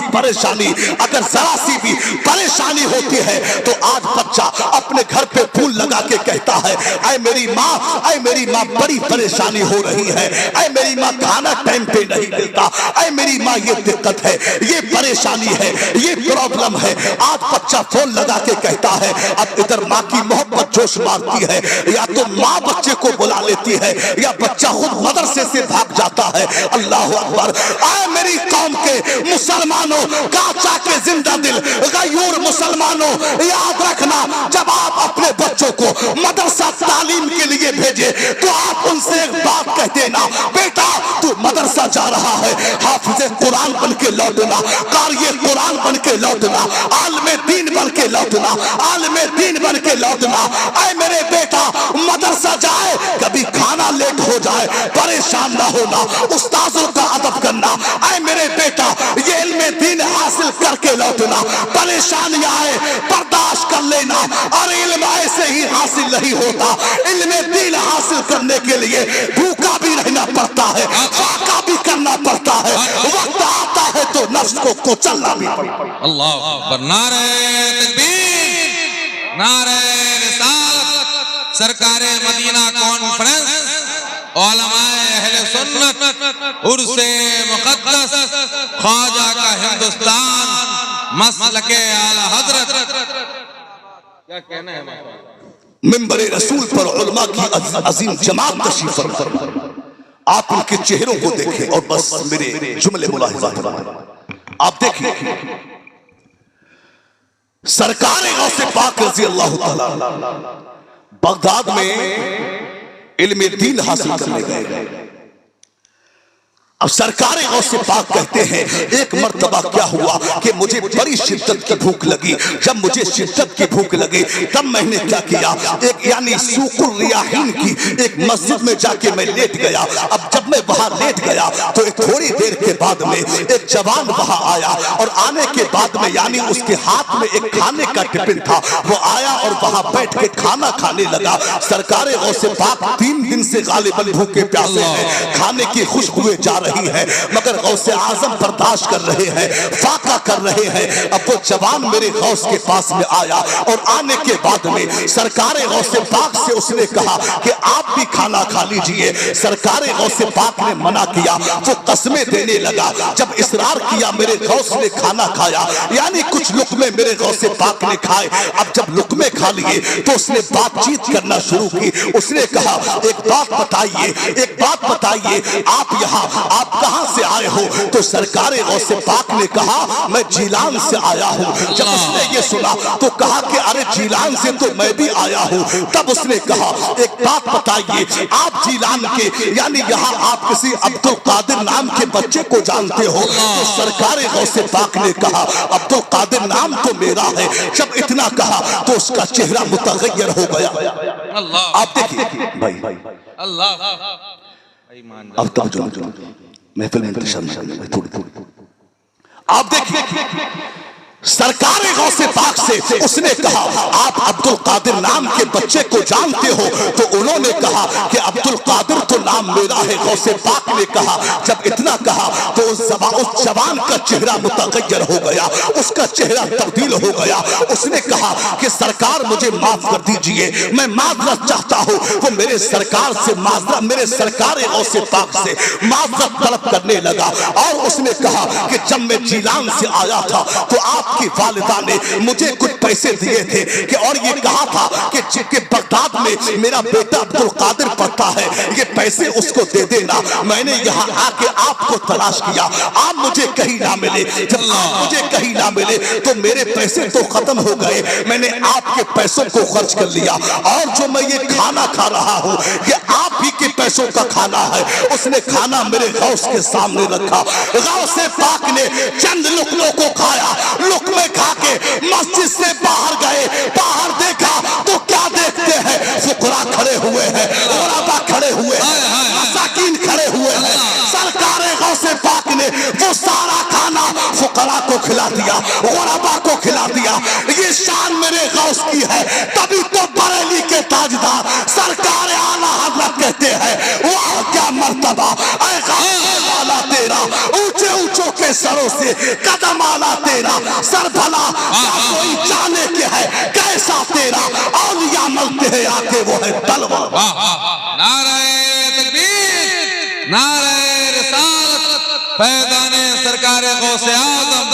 Speaker 1: परेशानी होती है तो आज बच्चा अपने घर पे फूल लगा के कहता है, ऐ मेरी माँ बड़ी परेशानी हो रही है, ऐ मेरी माँ खाना टाइम पे नहीं मिलता, ऐ मेरी माँ ये दिक्कत है, ये परेशानी है, ये प्रॉब्लम है। आज बच्चा फोन लगा के कहता है। अब इधर माँ की मोहब्बत जोश मारती है, या तो माँ बच्चे को बुला लेती है या बच्चा खुद मदरसे से भाग जाता है। अल्लाह अकबर। आए मेरी कौम के मुसलमानों, काचा के जिंदा दिल गयूर मुसलमानों, याद रखना जब आप अपने बच्चों को मदरसा तालीम के लिए भेजे तो आप उनसे एक बात कह देना, बेटा तू मदरसा जा रहा है, हाफिज़े कुरान बन के लौटना, क़ारिए कुरान बन के लौटना, आलिमे दीन बन के लौटना, आलिमे दीन बन के लौटना। ऐ मेरे बेटा मदरसा जाए, कभी खाना लेट हो जाए परेशान ना होना, उस्ताजों का अदब करना। ऐ मेरे बेटा ये इल्मे दीन हासिल करके लौटना, परेशानी आए बर्दाश्त कर लेना। और इल्म ऐसे ही हासिल नहीं होता, इल्मे दीन हासिल करने के लिए भूखा भी रहना पड़ता है, फाका भी करना पड़ता है, वक्त आता है तो नफ्स को कुचलना भी पड़ता है।
Speaker 2: अल्लाह अकबर। नारे तकबीर, नारे रिसालत। सरकारे मदीना कॉन्फ्रेंस, उलमाए अहले सुन्नत, उर्से मुक़द्दस, ख्वाजा का हिंदुस्तान, मसलके आला हजरत। क्या कहना है?
Speaker 1: मिंबर रसूल पर उलमा की अजीम जमात तशरीफ फरमा। आप उनके चेहरों को देखें और बस मेरे जुमले मुलाहिज़ात करें। आप देखिए सरकार गौसे पाक रज़ी अल्लाह तआला बगदाद में इल्मे दीन हासिल करने गए। अब सरकार गौसे पाक कहते हैं एक मर्तबा क्या हुआ कि मुझे बड़ी शिद्दत की भूख लगी। जब मुझे शिद्दत की भूख लगी तब मैंने क्या किया, एक यानी सूकुर रियाहीन की एक मस्जिद में जाके मैं लेट गया। अब जब मैं वहां लेट गया तो एक थोड़ी देर के बाद में एक जवान वहां आया और आने के बाद में यानी उसके हाथ में एक खाने का टिफिन था, वो आया और वहां बैठ के खाना खाने लगा। सरकार गौसे पाक 3 दिन से गालिबन भूखे प्यासे हैं, खाने की खुशबुएं जा रही रही है, मगर गौसे आजम बर्दाश्त कर रहे हैं, फाका कर रहे हैं। अब वो जवान मेरे गौस के पास में आया और आने के बाद में सरकारे गौसे पाक से उसने कहा कि आप भी खाना खा लीजिए। सरकारे गौसे पाक ने मना किया, वो कसमें देने लगा। जब इसरार किया मेरे गौस ने खाना खाया, यानी कुछ लुकमे मेरे गौसे पाक ने खाए। अब जब लुकमे खा लिए तो उसने बातचीत करना शुरू की। उसने कहा एक बात बताइए, एक बात बताइए, आप यहाँ आप कहाँ से आए हो? तो सरकारे गौसे पाक ने कहा मैं जीलान से आया हूँ। जब उसने ये सुना तो कहा कि अरे जीलान से तो मैं भी आया हूँ। तब उसने कहा एक बात बताइए, आप जीलान के यानी यहाँ आप किसी अब्दुल कादिर नाम के बच्चे को जानते हो? तो सरकारे गौसे पाक ने कहा अब्दुल कादिर नाम तो मेरा है। जब इतना कहा तो उसका चेहरा मुतगय्यर हो गया। आप देखिए भाई, अब तक जो महफिल में इंतशार थोड़ी आप देखिए सरकारे गौसे पाक से उसने कहा आप अब्दुल कादिर नाम के बच्चे को जानते हो? तो उन्होंने कहा कि अब्दुल कादिर तो नाम मेरा है। गौसे पाक ने कहा, जब इतना कहा तो उस जवान का चेहरा मुतगय्यर हो गया, उसका चेहरा तब्दील हो गया। उसने कहा कि सरकार मुझे माफ कर दीजिए, मैं माजरत चाहता हूँ। वो मेरे सरकार से माजरत, मेरे सरकारे गौसे पाक से माजरत तलब करने लगा। और उसने कहा कि जब मैं जीलान से आया था तो आप की वालिदा ने मुझे कुछ पैसे दिए थे कि और ये कहा था कि बगदाद में मेरा बेटा अब्दुल कादिर पढ़ता है, ये पैसे उसको दे देना। मैंने यहाँ आके आपको तलाश किया, आप मुझे कहीं ना मिले। जब आप मुझे कहीं ना मिले तो मेरे पैसे तो खत्म हो गए, मैंने आपके पैसों को खर्च कर लिया। और जो मैं ये खाना खा रहा हूँ ये आप ही के पैसों का खाना है। उसने खाना मेरे गौस के सामने रखा। गौसे पाक ने चंद लुकमों को खाया, लुकमे खा के मस्जिद से बाहर गए। बाहर देखा तो क्या देखते हैं? फुकरा खड़े हुए हैं, उलमा खड़े हुए हैं, मसाकीन खड़े हुए हैं। सरकारे गौसे पाक ने वो सारा खाना फुकरा को खिला दिया, उलमा को खिला दिया। ये शान मेरे गौस की है। तभी तो बरेली के ताजदार सरकारे आला हज़रत कहते हैं वाह क्या मर्तबा ऐ गौस वाला तेरा, ऊंचे ऊंचों के सरों से कदम आला तेरा, सर भला कोई जाने के है कैसा तेरा। औलिया मलते हैं आके वो है तलवार।
Speaker 2: नारे तकबीर, नारे रिसालत, फैज़ाने सरकारे गौसे आज़म,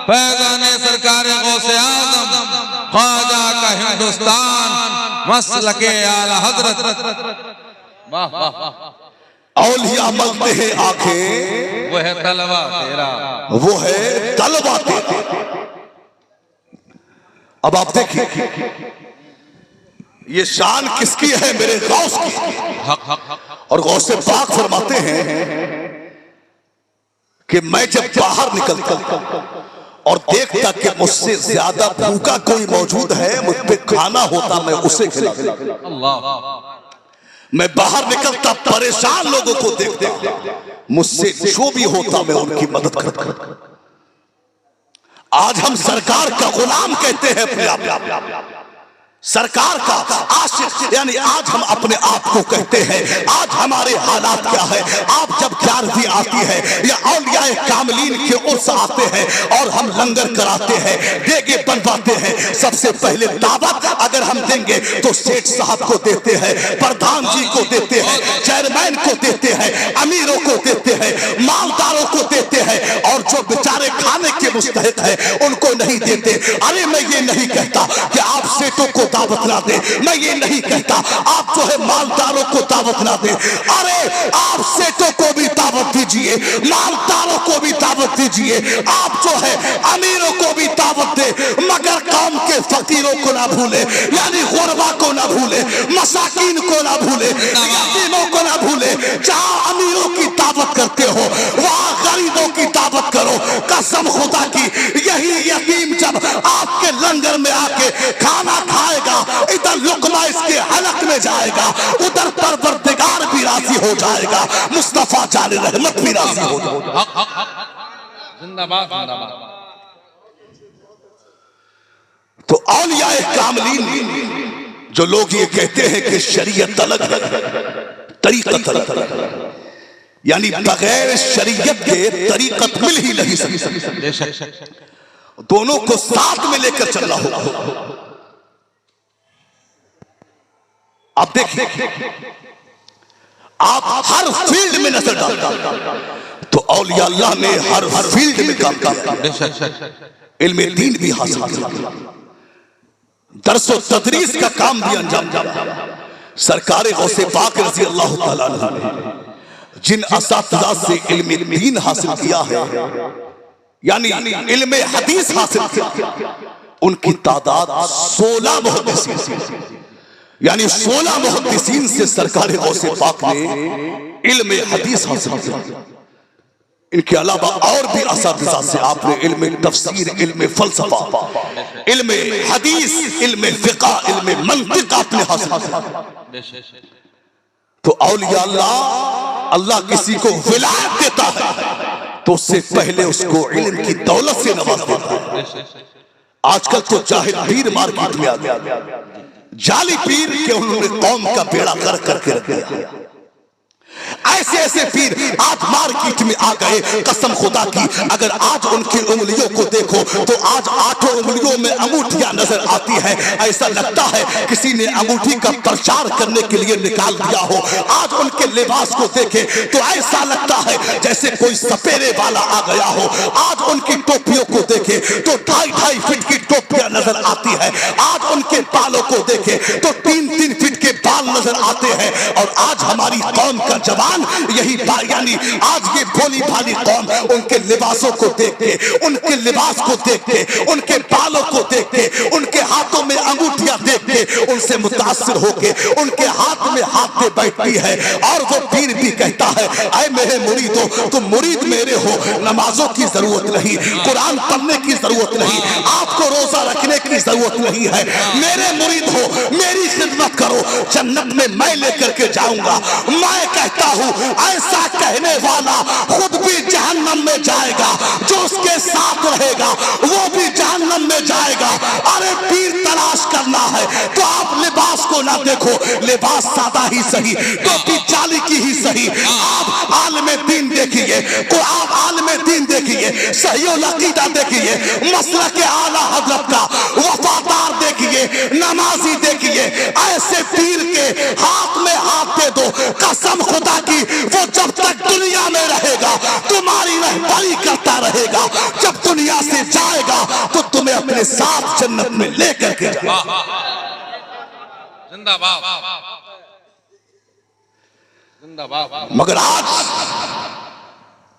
Speaker 2: फैज़ाने सरकारे गौसे आज़म, ख्वाजा का हिंदुस्तान, मसलके आला हज़रत। वाह वाह,
Speaker 1: औलिया मलते हैं आंखें
Speaker 2: वो है तलवा तेरा,
Speaker 1: वो है तलवा तेरा। अब आप देखिए ये शान किसकी है? मेरे गौस की। और गौसे पाक फरमाते हैं कि मैं जब बाहर निकलता और देखता कि मुझसे ज्यादा भूखा कोई मौजूद है, मुझ पे खाना होता, मैं उसे खिलाता। मैं बाहर निकलता परेशान लोगों को देखता, मुझसे जो भी होता मैं उनकी मदद करता। आज हम सरकार का गुलाम कहते हैं अपने आप, सरकार का आशिक, यानी आज हम अपने आप को कहते हैं। आज हमारे हालात क्या है? आप जब 11वीं आती है या औलियाए कामलीन के उर्स आते हैं और हम लंगर कराते हैं, देगे बनवाते हैं, सबसे पहले दावत अगर हम देंगे तो सेठ साहब को देते हैं, प्रधान जी को देते हैं, चेयरमैन को देते हैं, अमीरों को देते हैं, मालदारों को देते हैं, और जो बेचारे खाने के मुस्तहिक है उनको नहीं देते। अरे मैं ये नहीं कहता कि आप सेठों को दावत ना दे, मैं ये नहीं कहता आप जो है मालदारों को दावत ना दे। अरे आप सेठों को भी दावत दीजिए, मालदारों को भी दावत दीजिए, आप जो है अमीरों को भी दावत दे, मगर कौम के फकीरों को ना भूले, यानी गुरबा को ना भूले, मसाकीन को ना भूले, यतीमों को ना भूले। जहां अमीरों की दावत करते हो वहां गरीबों की दावत करो। कसम खुदा की, यही यतीम जब आपके लंगर में आके खाना खाएगा, इधर लुकमा इसके हलक में जाएगा, उधर परवरदिगार भी राजी हो जाएगा, मुस्तफा जाने रहमत भी राजी हो जाएगा।
Speaker 2: जिंदाबाद जिंदाबाद।
Speaker 1: तो औलियाए कामलीन जो लोग ये कहते हैं कि शरीयत अलग है, तरीक़त अलग है, यानी बगैर शरीयत के तरीकत मिल ही नहीं सकती। दोनों को साथ में लेकर चलना होगा। अब देखिए, आप हर फील्ड में नजर डालते तो औलिया अल्लाह ने हर फील्ड में काम किया, इल्मे दीन भी हासिल किया, दरसो तदरीस का काम भी अंजाम दिया। सरकार गौसे पाक रज़ी अल्लाह तआला अन्हु जिन असातिज़ा से इल्मे दीन हासिल किया है, यानी इल्मे हदीस हासिल किया, उनकी तादाद 16 मुहद्दिसीन, यानी 16 मुहद्दिसीन से सरकार गौसे पाक ने इल्मे हदीस हासिल किया। इनके अलावा और भी असातिज़ा से आपने इल्मे तफसीर, इल्मे फलसफा, इल्मे हदीस, इल्मे फिक़ह, इल्मे मंतिक़ आपने हासिल किया। तो औलिया अल्लाह किसी को विलायत देता है तो उससे पहले उसको इल्म की दौलत से नवाज देता है। आजकल तो जाहिल पीर मार्केट में आ गया, जाली पीर के उन्होंने कौम का बेड़ा गर्क करके रख दिया। ऐसे ऐसे पीर आज मार्केट में आ गए, कसम खुदा की अगर आज उनकी उंगलियों को देखो तो आज 8 उंगलियों में अंगूठियां नजर आती है। ऐसा लगता है किसी ने अंगूठी का प्रचार करने के लिए निकाल दिया हो। आज उनके लिबास को देखे तो ऐसा लगता है जैसे कोई सपेरे वाला आ गया हो। आज उनकी टोपियों को देखे तो 2.5 फीट की टोपियां नजर आती है। आज उनके बालों को देखे तो 3-3 फीट के बाल नजर आते हैं। और आज हमारी कौम का जवान यही यानी आज ये भोली भाली कौम उनके लिबासों को देख के, उनके लिबास को देख के, उनके बालों को देख के, उनके हाथों में अंगूठियां देख के उनसे मुतासिर होके उनके हाथ में हाथ दे बैठती है। और वो पीर भी कहता है, ऐ मेरे मुरीदो, तुम मुरीद मेरे हो, नमाजों की जरूरत नहीं, कुरान पढ़ने की जरूरत नहीं, आपको रोजा रखने की जरूरत नहीं है। मेरे मुरीद हो, मेरी खिदमत करो, जन्नत में मैं लेकर के जाऊंगा। मैं कहता हूं ऐसा कहने वाला खुद भी जहन्नम में जाएगा, जो उसके साथ रहेगा वो भी जहन्नम में जाएगा। अरे पीर तलाश करना है तो आप लिबास को ना देखो, लिबास सादा ही सही, टोपी चाली की ही सही। आप आलिम दीन देखिए, तो आप आलिम दीन देखिए, सही अकीदा देखिए, मसलक के आला हजरत का वफादार देखिए, नमाजी देखिए। ऐसे पीर के हाथ में हाथ दे दो, कसम खुदा की वो जब तक दुनिया में रहेगा तुम्हारी रहबरी करता रहेगा। जब दुनिया से जाएगा तो तुम्हें अपने साथ जन्नत में लेकर के जाएगा।
Speaker 2: जिंदाबाद जिंदाबाद।
Speaker 1: मगर आज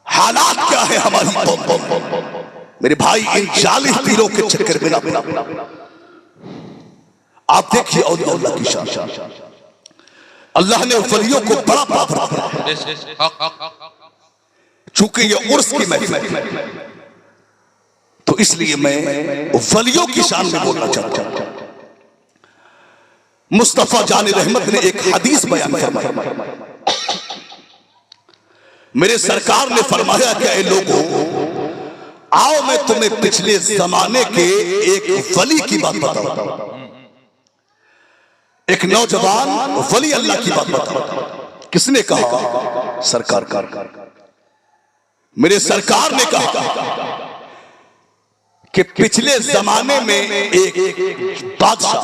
Speaker 1: हालात क्या है हमारी मेरे भाई, इन जालिम पीरों के चक्कर में ना आप देखिए औलिया अल्लाह की शान। अल्लाह ने वलियों को बड़ा पावर दिया। चूंकि ये उर्स की महफिल तो इसलिए मैं वलियों की शान में बोलना चाहता हूं। मुस्तफा जाने रहमत ने एक हदीस बयान फरमाई। मेरे सरकार ने फरमाया कि ऐ लोगों, आओ मैं तुम्हें पिछले जमाने के एक वली की बात बताता हूं। एक नौजवान वली अल्लाह की बात बताता। किसने कहा? सरकार का। मेरे सरकार ने कहा कि पिछले जमाने में एक बादशाह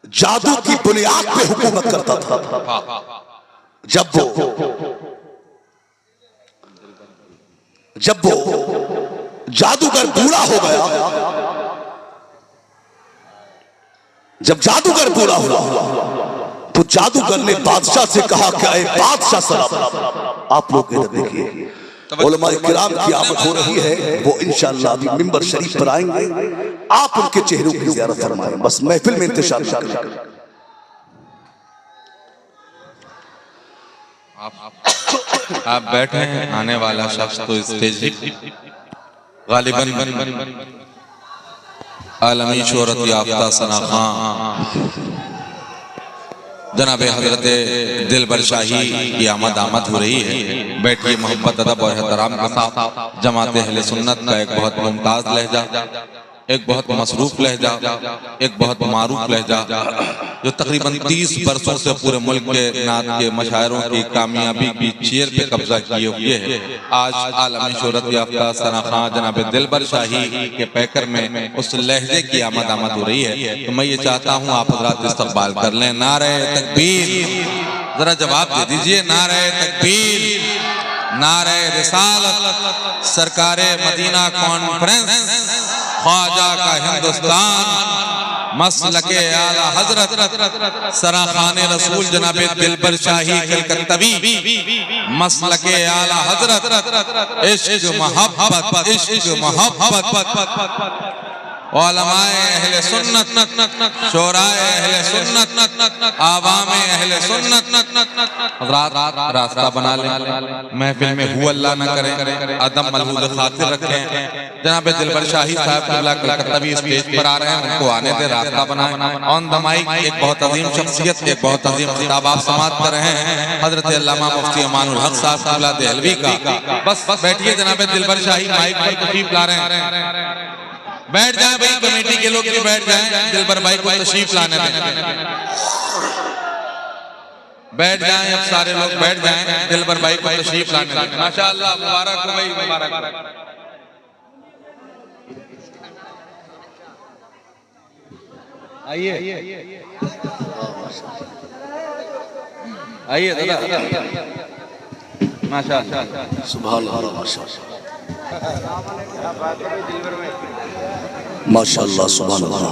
Speaker 1: जादू की बुनियाद पे हुकूमत करता था। जब वो जादूगर बूढ़ा हो गया, जब जादूगर बूढ़ा हुआ तो जादूगर ने बादशाह से कहा कि ऐ बादशाह साहब, आप लोग इधर देखिए, उलमाए किराम की आमद हो रही है। वो इंशाअल्लाह अभी मिंबर शरीफ पर आएंगे, आप उनके चेहरों की ज़ियारत फरमाएं। बस महफिल में इंतशार करें।
Speaker 2: आप बैठे हैं, आने वाला शख्स तो स्टेज गालिबन आलमी शोहरत याफ्ता सना खां जनाब हजरत दिलबर शाही की आमद हो रही है। बैठिए मोहब्बत अदब और एहतराम के साथ। जमात अहले सुन्नत का एक बहुत मुमताज लहजा, एक बहुत मसरूफ लहजा, एक बहुत मारूफ लहजा, जो तकरीबन 30 वर्षों से पूरे मुल्क के नात के मशायरों की कामयाबी की चेयर पे कब्जा किए हुए है, आज आलमी शोहरत याफ्ता सना खां जनाब दिलबर शाही के पैकर में उस लहजे की आमद हो रही है। तो मैं ये चाहता हूँ आप हज़रात इस्तक़बाल कर लें। नारे तकबीर, जरा जवाब दे दीजिए। नारे तकबीर, नारे रिसालत, सरकारे मदीना कॉन्फ्रेंस, ख्वाजा का हिंदुस्तान, मसलके आला हजरत सराखाने रसूल जनाबे दिलबर शाही कलकत्तवी, मसलके आला हजरत इश्क मोहब्बत, इश्क मोहब्बत, उलमाए अहले सुन्नत, शोराए अहले सुन्नत, आवामे अहले सुन्नत हज़रात रास्ता बना लें। महफिल में हु अल्लाह न करें, अदम मलहूज़ खातिर रखें। जनाब दिलबर शाही साहब क़िबला कलकत्तवी स्टेज पर आ रहे हैं, उनको आने दे, रास्ता बनाएं। ऑन द माइक एक बहुत अजीम शख्सियत, एक बहुत अजीम खिताब आप समाअत कर रहे हैं हज़रत अल्लामा मुफ्ती अमानुल हक साहब क़िबला देहलवी का। बस बैठिए, जनाब दिलबर शाही माइक पर तशरीफ ला रहे हैं। बैठ जाएं भाई, कमेटी के लोग भी बैठ जाएं, दिलबर भाई को तशरीफ लाने दें। बैठ जाएं, अब सारे लोग बैठ जाएं, दिलबर भाई को तशरीफ लाने दें। माशाअल्लाह, मुबारक हो भाई, मुबारक। आइए आइए दादा, माशाअल्लाह,
Speaker 1: सुभान अल्लाह, माशाअल्लाह, सुभान अल्लाह।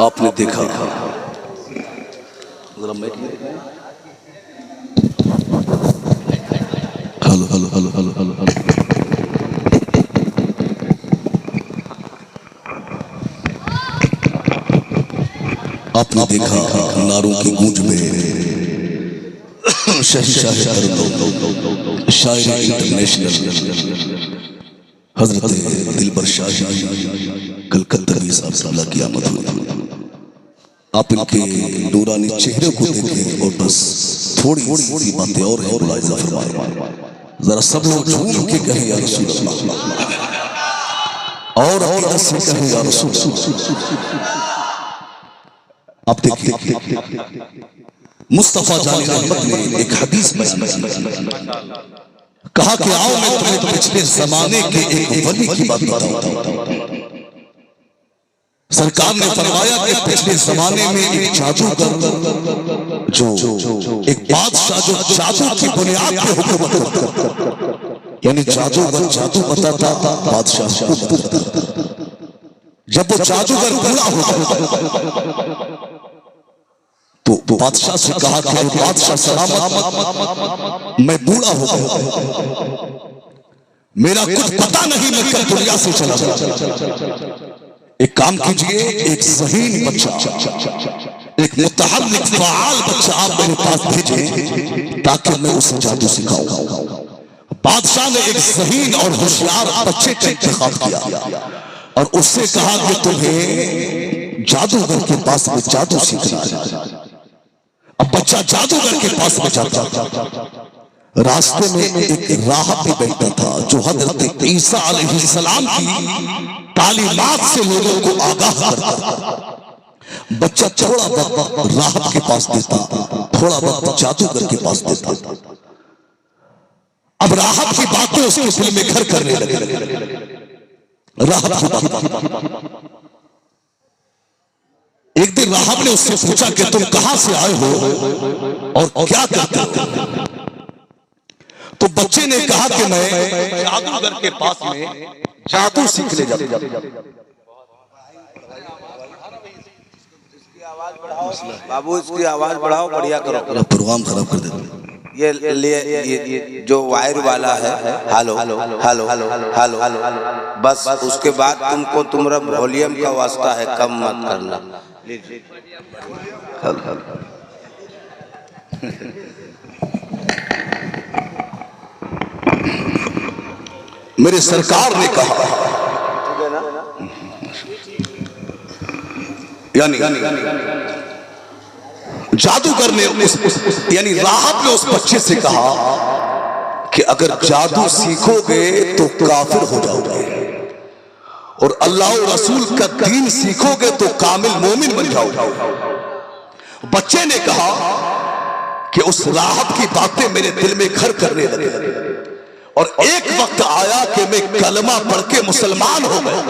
Speaker 1: आपने देखा, hello hello hello hello hello hello, आपने देखा नारों की गूंज में शहंशाह शायर इंटरनेशनल हजरत दिलबर शाही कलकत्तवी साहब की आमद हुई। आप इनके नूरानी चेहरे को देखें और बस थोड़ी सी बातें और है, मुलाहिज़ा फरमाएं। जरा सब लोग झूम के कहें या रसूल अल्लाह, और अकीदत से कहें या रसूल। आप देखिए, मुस्तफा जानी रहमत ने एक हदीस बयान कहा कि आओ मैं तुम्हें पिछले जमाने के एक वली की बात बताऊं। सरकार ने फरमाया कि पिछले जमाने में एक जादूगर, जो एक बादशाह जो जादू की बुनियाद पे हुक्म करता, यानी जादूगर जादू बताता, बादशाह को बताता। जब वो जादूगर पूरा होता तो बादशाह से कहा कि बादशाह सलामत, मैं बूढ़ा हो गया, मेरा कुछ पता नहीं, मैं कल दुनिया से चला गया। एक काम कीजिए, एक ज़हीन बच्चा, एक मुतहर्रिक फ़आल बच्चा आप मेरे पास भेजें ताकि मैं उसे जादू सिखाऊं। बादशाह ने एक ज़हीन और होशियार बच्चे का इंतखाब किया और उससे कहा कि तुम्हें जादूगर के पास में जादू सीखना है। अब बच्चा जादूगर के पास में जाता, रास्ते में एक राहब भी बैठा था जो हजरत ईसा अलैहिस्सलाम की तालीमात से लोगों को आगाह करता। बच्चा थोड़ा वक्त राहब के पास देता, थोड़ा वक्त जादूगर के पास देता। अब राहब की बातें उसके दिल में घर करने लगे। राहब की बात, एक दिन राहब ने उससे पूछा कि तुम कहां से आए हो और क्या करते हो? तो बच्चे ने कहा कि मैं जादूगर के पास में जादू सीखने जाता।
Speaker 4: बाबू इसकी आवाज बढ़ाओ, बढ़िया करो,
Speaker 1: प्रोग्राम खराब कर देते।
Speaker 4: ये जो वायर वाला है, हेलो हेलो हेलो हेलो, बस उसके बाद तुमको तुम्हारा वॉल्यूम का वास्ता है, कम मत करना।
Speaker 1: मेरे सरकार ने कहा, यानी जादूगर ने यानी राहब ने उस बच्चे से कहा कि अगर जादू सीखोगे तो काफिर हो जाओगे और अल्लाह और रसूल का दीन सीखोगे तो कामिल मोमिन बन जाओगे। बच्चे ने कहा कि उस राहब की बातें मेरे दिल में घर करने लगे और एक वक्त आया कि मैं कलमा पढ़ के मुसलमान हो गया।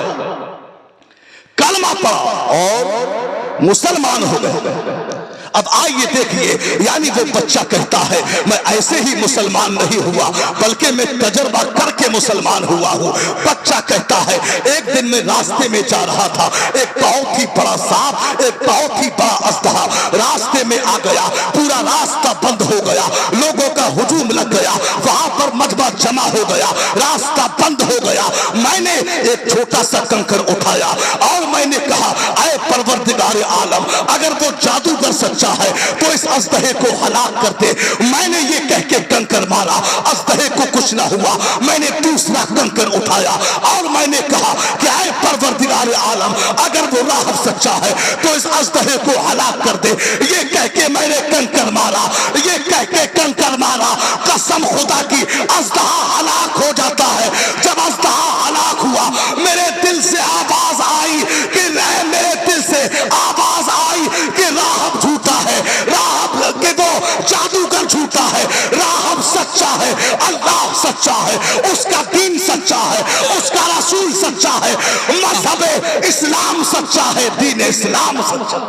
Speaker 1: कलमा पढ़ा और मुसलमान हो गए। अब आइए देखिए, यानी वो बच्चा कहता है मैं ऐसे ही मुसलमान नहीं हुआ बल्कि मैं तजर्बा करके मुसलमान हुआ हूँ। बच्चा कहता है एक दिन मैं रास्ते में जा रहा था, एक बहुत ही बड़ा सांप, एक बहुत ही बड़ा अजदहा रास्ते में आ गया। पूरा रास्ता बंद हो गया, लोगों का हुजूम लग गया, वहां पर मजमा जमा हो गया, रास्ता बंद हो गया। मैंने एक छोटा सा कंकर उठाया और मैंने कहा ऐ परवरदिगार आलम, अगर वो जादूगर सच्चा है तो इस अजदहे को हलाक कर दे। मैंने ये कह के कंकर मारा, अजदहे को कुछ ना हुआ। मैंने दूसरा कंकर उठाया और मैंने कहा कि ऐ परवरदिगार आलम, अगर वो राहब सच्चा है तो इस अजदहे को हलाक कर दे। ये कह के मैंने कंकर मारा, ये कह के कंकर मारा। कसम खुदा की अजदहा हलाक हो जाता है। जब अजदहा हलाक हुआ मेरे दिल से आवाज आई कि मेरे दिल से आवाज आई कि राहब झूठा है, राहब के वो जादूगर झूठा है, राहब सच्चा है, अल्लाह सच्चा है, उसका दीन सच्चा है, उसका रसूल सच्चा है, मजहब इस्लाम सच्चा है, दीन इस्लाम सच्चा।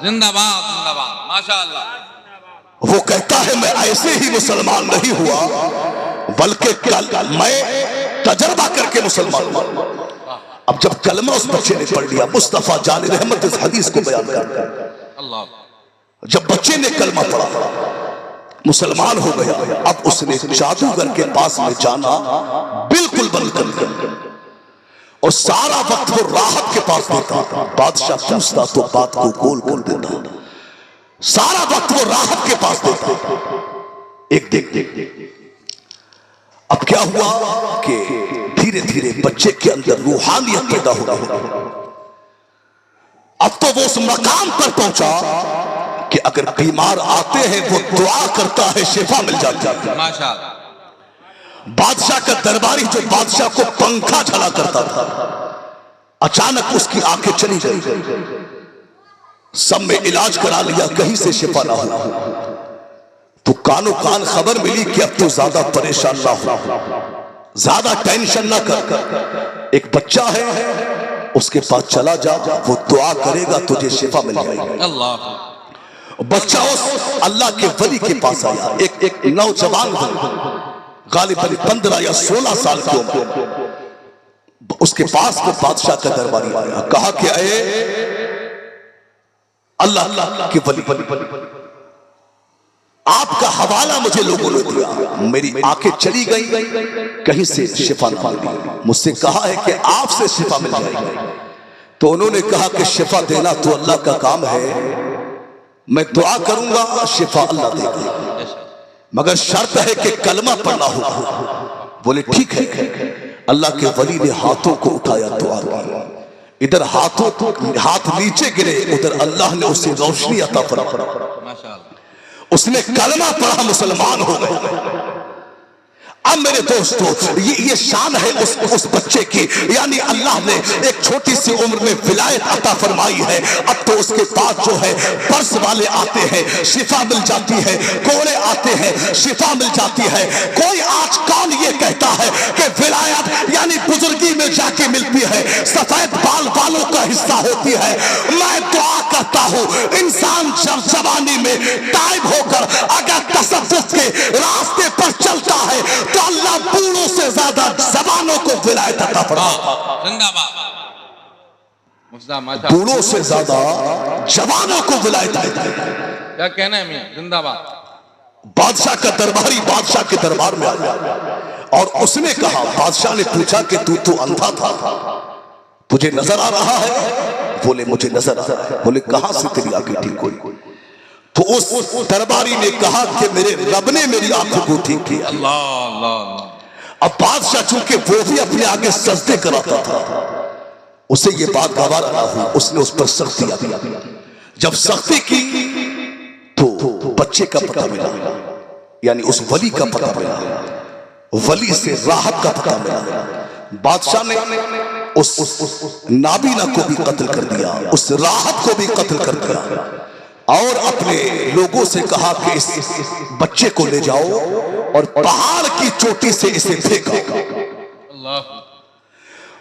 Speaker 2: जिंदाबाद जिंदाबाद, माशाअल्लाह।
Speaker 1: वो कहता है मैं ऐसे ही मुसलमान नहीं हुआ बल्कि कल मैं तजर्बा करके मुसलमान हुआ। अब जब कलमा उस बच्चे ने पढ़ लिया, मुस्तफा जान रहमत इस हदीस को बयान कर, जब बच्चे ने कलमा पढ़ा मुसलमान हो गया। अब उसने जादूगर के पास में जाना बिल्कुल बंद कर दिया और सारा वक्त वो राहब के पास देता। बादशाह पूछता तो बात को गोल कर देता, सारा वक्त वो राहब के पास देता। एक देख अब क्या हुआ कि धीरे धीरे बच्चे के अंदर रूहानियत पैदा हो रही। अब तो वो उस मकाम पर पहुंचा कि अगर बीमार आते हैं वो दुआ करता है, शिफा मिल जाती है।
Speaker 2: माशाअल्लाह।
Speaker 1: बादशाह का दरबारी जो बादशाह को पंखा झला करता था, अचानक उसकी आंखें चली गई। सब में इलाज करा लिया, कहीं से शिफा ना हो। तो कानो कान खबर मिली कि अब तो ज्यादा परेशान ना हो, ज्यादा टेंशन ना कर, एक बच्चा है उसके पास चला जा, वो दुआ करेगा तुझे शिफा मिल जाएगी।
Speaker 2: अल्लाह।
Speaker 1: बच्चा उस अल्लाह के वली के पास आया, एक नौजवान गालिबन 15 या 16 साल की उम्र। उसके पास वो बादशाह का दरबारी आया, कहा कि अल्लाह के वली, आपका हवाला मुझे लोगों ने दिया, मेरी आंखें चली गई, कहीं से शिफा ना मिली। मुझसे कहा है कि आपसे शिफा मिल जाएगी। तो उन्होंने कहा कि शिफा देना तो अल्लाह का काम है, मैं दुआ करूंगा, शिफा अल्लाह देगा, मगर शर्त है कि कलमा पढ़ना होगा। बोले ठीक है। अल्लाह के वली ने हाथों को उठाया, दुआ की, इधर हाथ नीचे गिरे, उधर अल्लाह ने उसे रोशनी अता फरमाई। उसने कलमा पढ़ा, मुसलमान हो गए। अब मेरे दोस्तों ये शान है उस बच्चे की, यानी अल्लाह ने एक छोटी सी उम्र में विलायत अता फरमाई है। अब तो उसके पास जो है पर्स वाले आते हैं, शिफा मिल जाती है, कोड़े आते हैं, शिफा मिल जाती है। कोई आज कौन ये कहता है कि विलायत यानी बुजुर्गी में जाके मिलती है, सफेद बाल वालों का हिस्सा होती है। मैं दुआ करता हूँ इंसान जब जवानी में टाइम होकर अगर तसव्वुफ के रास्ते पर चलता है तो अल्लाह बूढ़ों से ज्यादा जवानों को विलायत अता फरमाता। बूढ़ों से ज्यादा जवानों को विलायत देता है।
Speaker 2: क्या कहना है मियां? जिंदाबाद।
Speaker 1: बादशाह का दरबारी बादशाह के दरबार में आया और उसने कहा, बादशाह ने पूछा कि तू तो अंधा था, तुझे नजर आ रहा है? बोले मुझे नजर आ रहा है। बोले कहां से तेरी आंखें ठीक हुई? तो उस दरबारी ने कहा कि मेरे रब ने मेरी आंखों को ठीक किया। अल्लाह। अब बादशाह चूंकि वो भी अपने आगे सजदे कराता था, उसे ये बात गवारा ना हुई, उसने उस पर सख्ती की। जब सख्ती की तो बच्चे का पता मिला, यानी उस वली का पता मिला, वली से राहब का पता मिला। बादशाह ने उस नाबीना को भी कत्ल कर दिया, उस राहत को भी कत्ल कर दिया और अपने लोगों से कहा कि इस बच्चे को ले जाओ और पहाड़ की चोटी से इसे फेंको।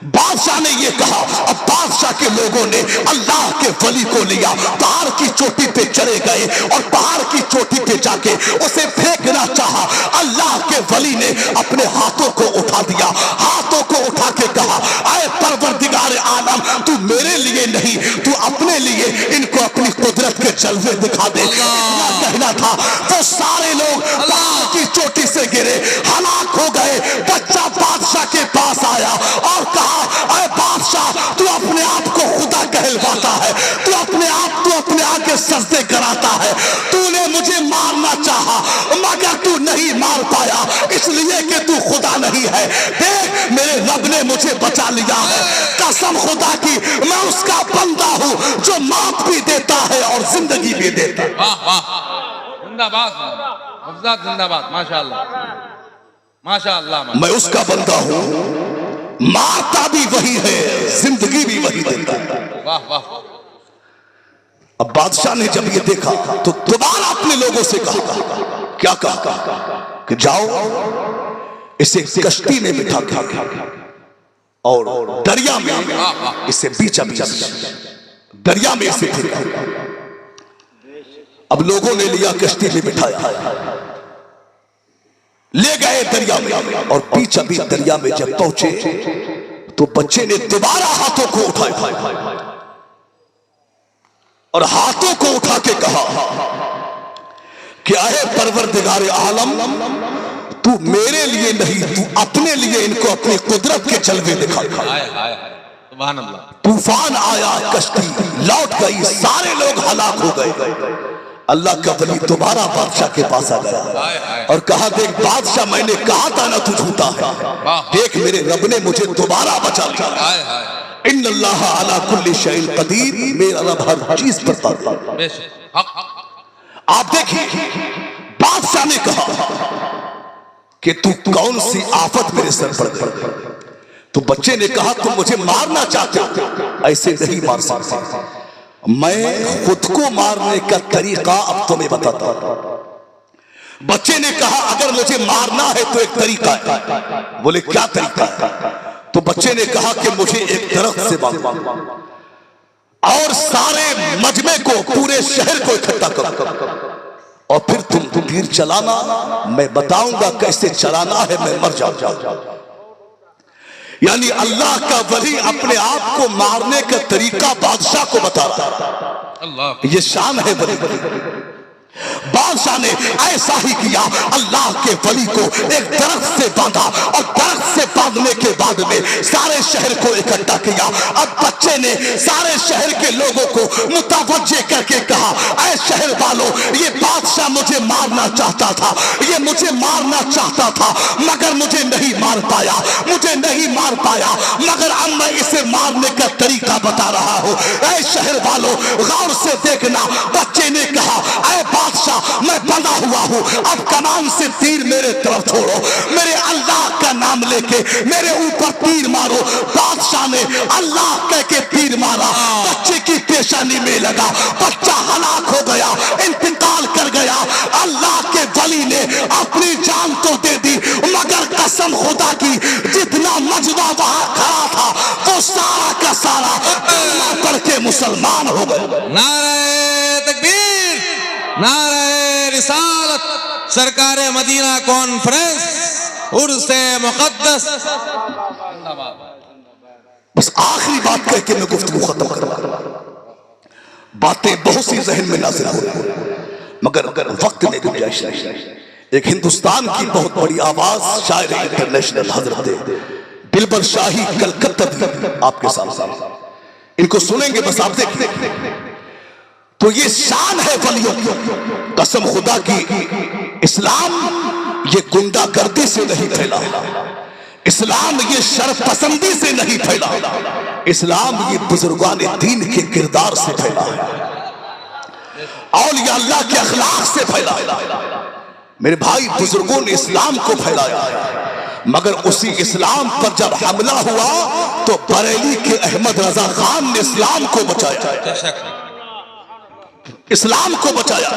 Speaker 1: बादशाह ने यह कहा। अब बादशाह के लोगों ने अल्लाह के वली को लिया, पहाड़ की चोटी पे चले गए और पहाड़ की चोटी पे जाके उसे फेंकना चाहा। अल्लाह के वली ने अपने हाथों को उठा दिया, हाथों को उठा के कहा, आए परवरदिगार आलम, तू मेरे लिए नहीं, तू अपने लिए इनको अपनी कुदरत के जलवे दिखा दे। कहना था तो सारे लोग पहाड़ की चोटी से गिरे, हलाक हो गए। बच्चा बादशाह के पास आया और कहा, अरे बादशाह, तू अपने आप को खुदा कहलवाता है, तू अपने आके सजदे कराता है। तूने मुझे मारना चाहा मगर तू नहीं मार पाया, इसलिए कि तू खुदा नहीं है। देख, मेरे रब ने मुझे बचा लिया है, कसम खुदा की, मैं उसका बंदा हूं जो मौत भी देता है और जिंदगी भी देता है।
Speaker 2: वाह वाह, जिंदाबाद हफ्जात, जिंदाबाद, माशाअल्लाह माशाअल्लाह।
Speaker 1: मैं उसका बंदा हूं, मारता भी वही है, जिंदगी भी वही देता है।
Speaker 2: वाह वाह।
Speaker 1: अब बादशाह ने जब ये देखा तो दोबारा अपने लोगों से कहा, क्या कहा कि जाओ इसे कश्ती में बिठा के और दरिया में इसे बीचा बीच दरिया में इसे फेंका। अब लोगों ने लिया, कश्ती में बिठाया, ले गए दरिया में और बीचा बीच दरिया में जब पहुंचे तो बच्चे ने दोबारा हाथों को उठाया और हाथों को उठा के कहा कि अहे परवरदिगार आलम, तू मेरे लिए नहीं, तू अपने लिए इनको अपनी कुदरत के जलवे दिखा।
Speaker 2: सुभान अल्लाह।
Speaker 1: तूफान आया, कश्ती लौट गई, सारे लोग हलाक हो गए। अल्लाह का वली दोबारा बादशाह के पास आ गया और कहा, देख बादशाह, मैंने कहा था ना तू झूठा है, देख मेरे रब ने मुझे दोबारा बचा लिया। इन्नल्लाह अला कुल्ली शैइन कदीर, मेरा रब हर चीज पर कादिर है। आप देखिए, बादशाह ने कहा कि तू कौन सी आफत मेरे सर पर गई। तो बच्चे ने कहा, तुम मुझे मारना चाहते हो, ऐसे नहीं मार सकते, मैं खुद को मारने का तरीका अब तुम्हें बताता हूं। बच्चे ने कहा, अगर मुझे मारना है तो एक तरीका है। बोले, क्या तरीका है? तो बच्चे ने कहा कि मुझे एक दरख्त से बांधो और सारे मजमे को, पूरे शहर को इकट्ठा करो और फिर तुम तीर चलाना, मैं बताऊंगा कैसे चलाना है, मैं मर जाऊंगा। यानी अल्लाह का वली अपने आप को मारने का तरीका बादशाह को बता रहा है। ये शान है वली। बादशाह ने ऐसा ही किया, अल्लाह के वली को एक दरख्त से बांधा और दरख्त से बांधने के बाद में सारे शहर को इकट्ठा किया। अब बच्चे ने सारे शहर के लोगों को मुतवज्जे करके कहा, ऐ शहर वालों, ये बादशाह मुझे मारना चाहता था, ये मुझे मारना चाहता था मगर मुझे नहीं मार पाया, मुझे नहीं मार पाया, मगर अब मैं इसे मारने का तरीका बता रहा हूं। ऐ शहर वालों, गौर से देखना। बच्चे ने कहा, ऐ बादशाह, मैं बंधा हुआ हूं, अब कमान से तीर मेरे तरफ छोड़ो, मेरे अल्लाह का नाम लेके मेरे ऊपर तीर मारो। बादशाह ने अल्लाह कह के तीर मारा, बच्चे की पेशानी में लगा, बच्चा हलाक हो गया, इंतकाल कर गया। अल्लाह के वली ने अपनी जान तो दे दी मगर कसम खुदा की, जितना मजमा वहां खड़ा था वो सारा का सारा कलमा पढ़ के मुसलमान हो गए।
Speaker 2: नारे तकबीर, नारे रिसालत, सरकारे मदीना कॉन्फ्रेंस, उर्से मुक़द्दस।
Speaker 1: बस आखिरी बात कह के मैं गुफ्तगू खत्म करूंगा। बातें बहुत सी जहन में नाज़िल हो रही मगर वक्त में गुंजाइश नहीं। एक हिंदुस्तान की बहुत बड़ी आवाज, शायर इंटरनेशनल हजरत दिलबर शाही कलकत्ता आपके सामने, इनको सुनेंगे, बस आप देखिए। तो ये शान है वलियों की, कसम खुदा की। इस्लाम ये गुंडागर्दी से नहीं फैला, इस्लाम ये शर्फ पसंदी से नहीं फैला, इस्लाम ये बुजुर्गान दीन के किरदार से फैला है, औलिया अल्लाह के अखलाक से फैला है। मेरे भाई, बुजुर्गों ने इस्लाम को फैलाया है, मगर उसी इस्लाम पर जब हमला हुआ तो बरेली के अहमद रजा खान ने इस्लाम को बचाया, इस्लाम को बचाया।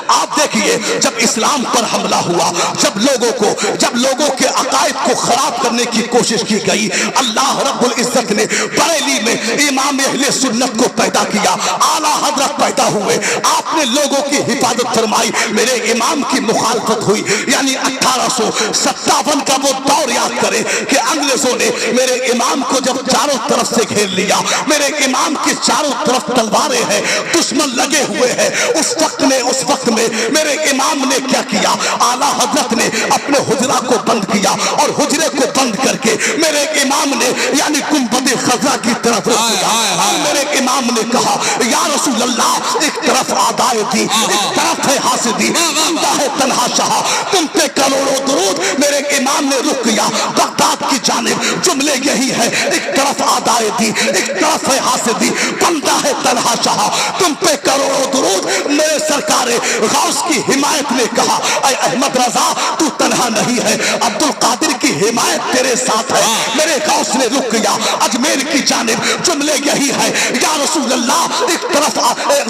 Speaker 1: आप देखिए, जब इस्लाम पर हमला हुआ, जब लोगों के अकायद को खराब करने की कोशिश की गई, अल्लाह रब्बुल इज्जत ने बरेली में इमाम अहले सुन्नत को पैदा किया, आला हजरत पैदा हुए, आपने लोगों की हिफाजत फरमाई, मेरे इमाम की मुखालफत हुई। यानी 1857 का वो दौर याद करें कि अंग्रेजों ने मेरे इमाम को जब चारों तरफ से घेर लिया, मेरे इमाम की चारों तरफ तलवारें हैं, दुश्मन लगे हुए हैं, उस वक्त में मेरे इमाम ने क्या किया, आला हजरत ने अपने हुजरा को बंद किया और हुजरे को बंद करके मेरे इमाम ने यानी गुंबद खज़रा की तरफ रुख किया और मेरे इमाम ने कहा, या रसूल अल्लाह, एक तरफ आदाए दी, एक तरफ है हासिदी, बंदा है तन्हा शाह, तुम पे करोड़ों दुरूद। मेरे इमाम ने रुख किया बगदाद की जानिब, जुमले यही है, एक तरफ आदाए दी, एक तरफ है हासिदी, बंदा है तन्हा शाह, तुम पे करोड़ों दुरूद। मेरे सरकार गौस की हिमायत ने कहा, ऐ अहमद रजा, तू तन्हा नहीं है, अब्दुल कादिर की हिमायत तेरे साथ है। मेरे गौस ने रुक गया अजमेर की जानिब, जुमले यही है, या रसूल अल्लाह, एक तरफ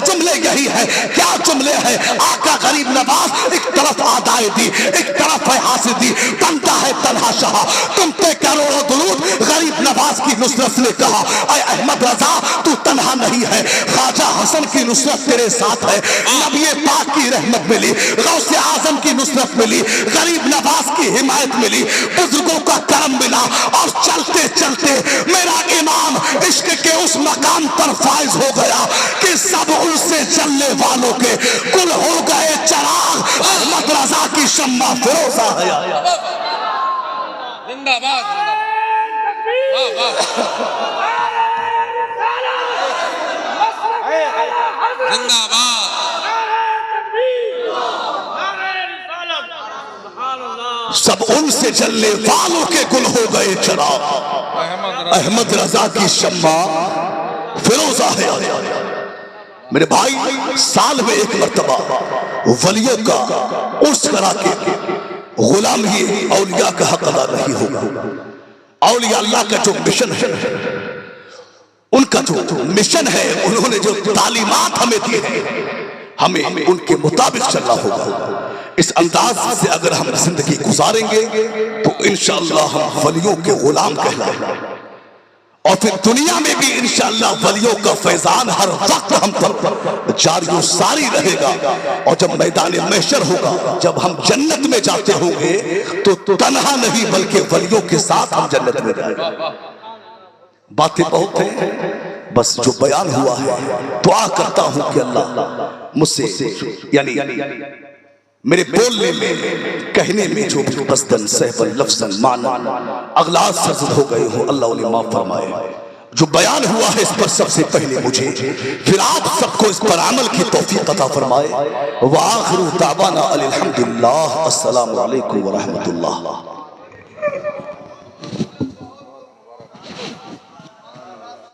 Speaker 1: जुमले यही है, क्या जुमले है, आका गरीब नवाज, एक तरफ आदाए दी, एक तरफ है हासिदी, बनता है तन्हा शाह, तुम पे करोड़ों दुरूद। गरीब नवाज की नुसरत ने कहा, ऐ अहमद रजा, तू तन्हा नहीं है, ख्वाजा हसन की नुसरत तेरे साथ है, नबी पाक की रहमत मिली, गौसे आजम की नुसरत मिली, गरीब नवाज की हिमायत मिली, बुजुर्गों का करम मिला, और चलते चलते मेरा इमाम इश्क के उस मकाम पर फाइज हो गया कि सब उनसे चलने वालों के कुल हो गए चराग। अहमद रजा की शम्मा फिरोजा है।
Speaker 2: जिंदाबाद, जिंदाबाद।
Speaker 1: सब उनसे चलने वालों के गुल हो गए चराग, अहमद रजा की शम्मा फिरोजा है। मेरे भाई, साल में एक मर्तबा वलियों का उर्स करा के गुलाम ही औलिया का हक अदा नहीं होगा। औलिया अल्लाह का जो मिशन है, उनका जो मिशन है, उन्होंने जो तालीमात हमें दी है, हमें उनके मुताबिक चलना होगा। इस अंदाज से अगर हम जिंदगी गुजारेंगे तो इंशाअल्लाह हम वलियों के गुलाम कहलाएंगे, और फिर दुनिया में भी इंशाअल्लाह वलियों का फैजान हर वक्त हम पर जारी सारी रहेगा। और जब मैदान महशर होगा, जब हम जन्नत में जाते होंगे तो तन्हा नहीं बल्कि वलियों के साथ हम जन्नत में जाएंगे। बातें बहुत हैं, बस जो बयान हुआ है, दुआ करता हूं कि अल्लाह मुझसे यानी मेरे बोलने में, कहने में जो भी बसदन सहबन लफ्ज़न मानन अगलाज सर्जद हो गए हो, अल्लाह उन्हें माफ फरमाए। जो बयान हुआ है इस पर सबसे पहले मुझे, फिर आप सबको इस पर अमल की तौफीक अता फरमाए। व आखिरु दावाना अनिल हम्दुलिल्लाह, अस्सलामु अलैकुम व रहमतुल्लाह।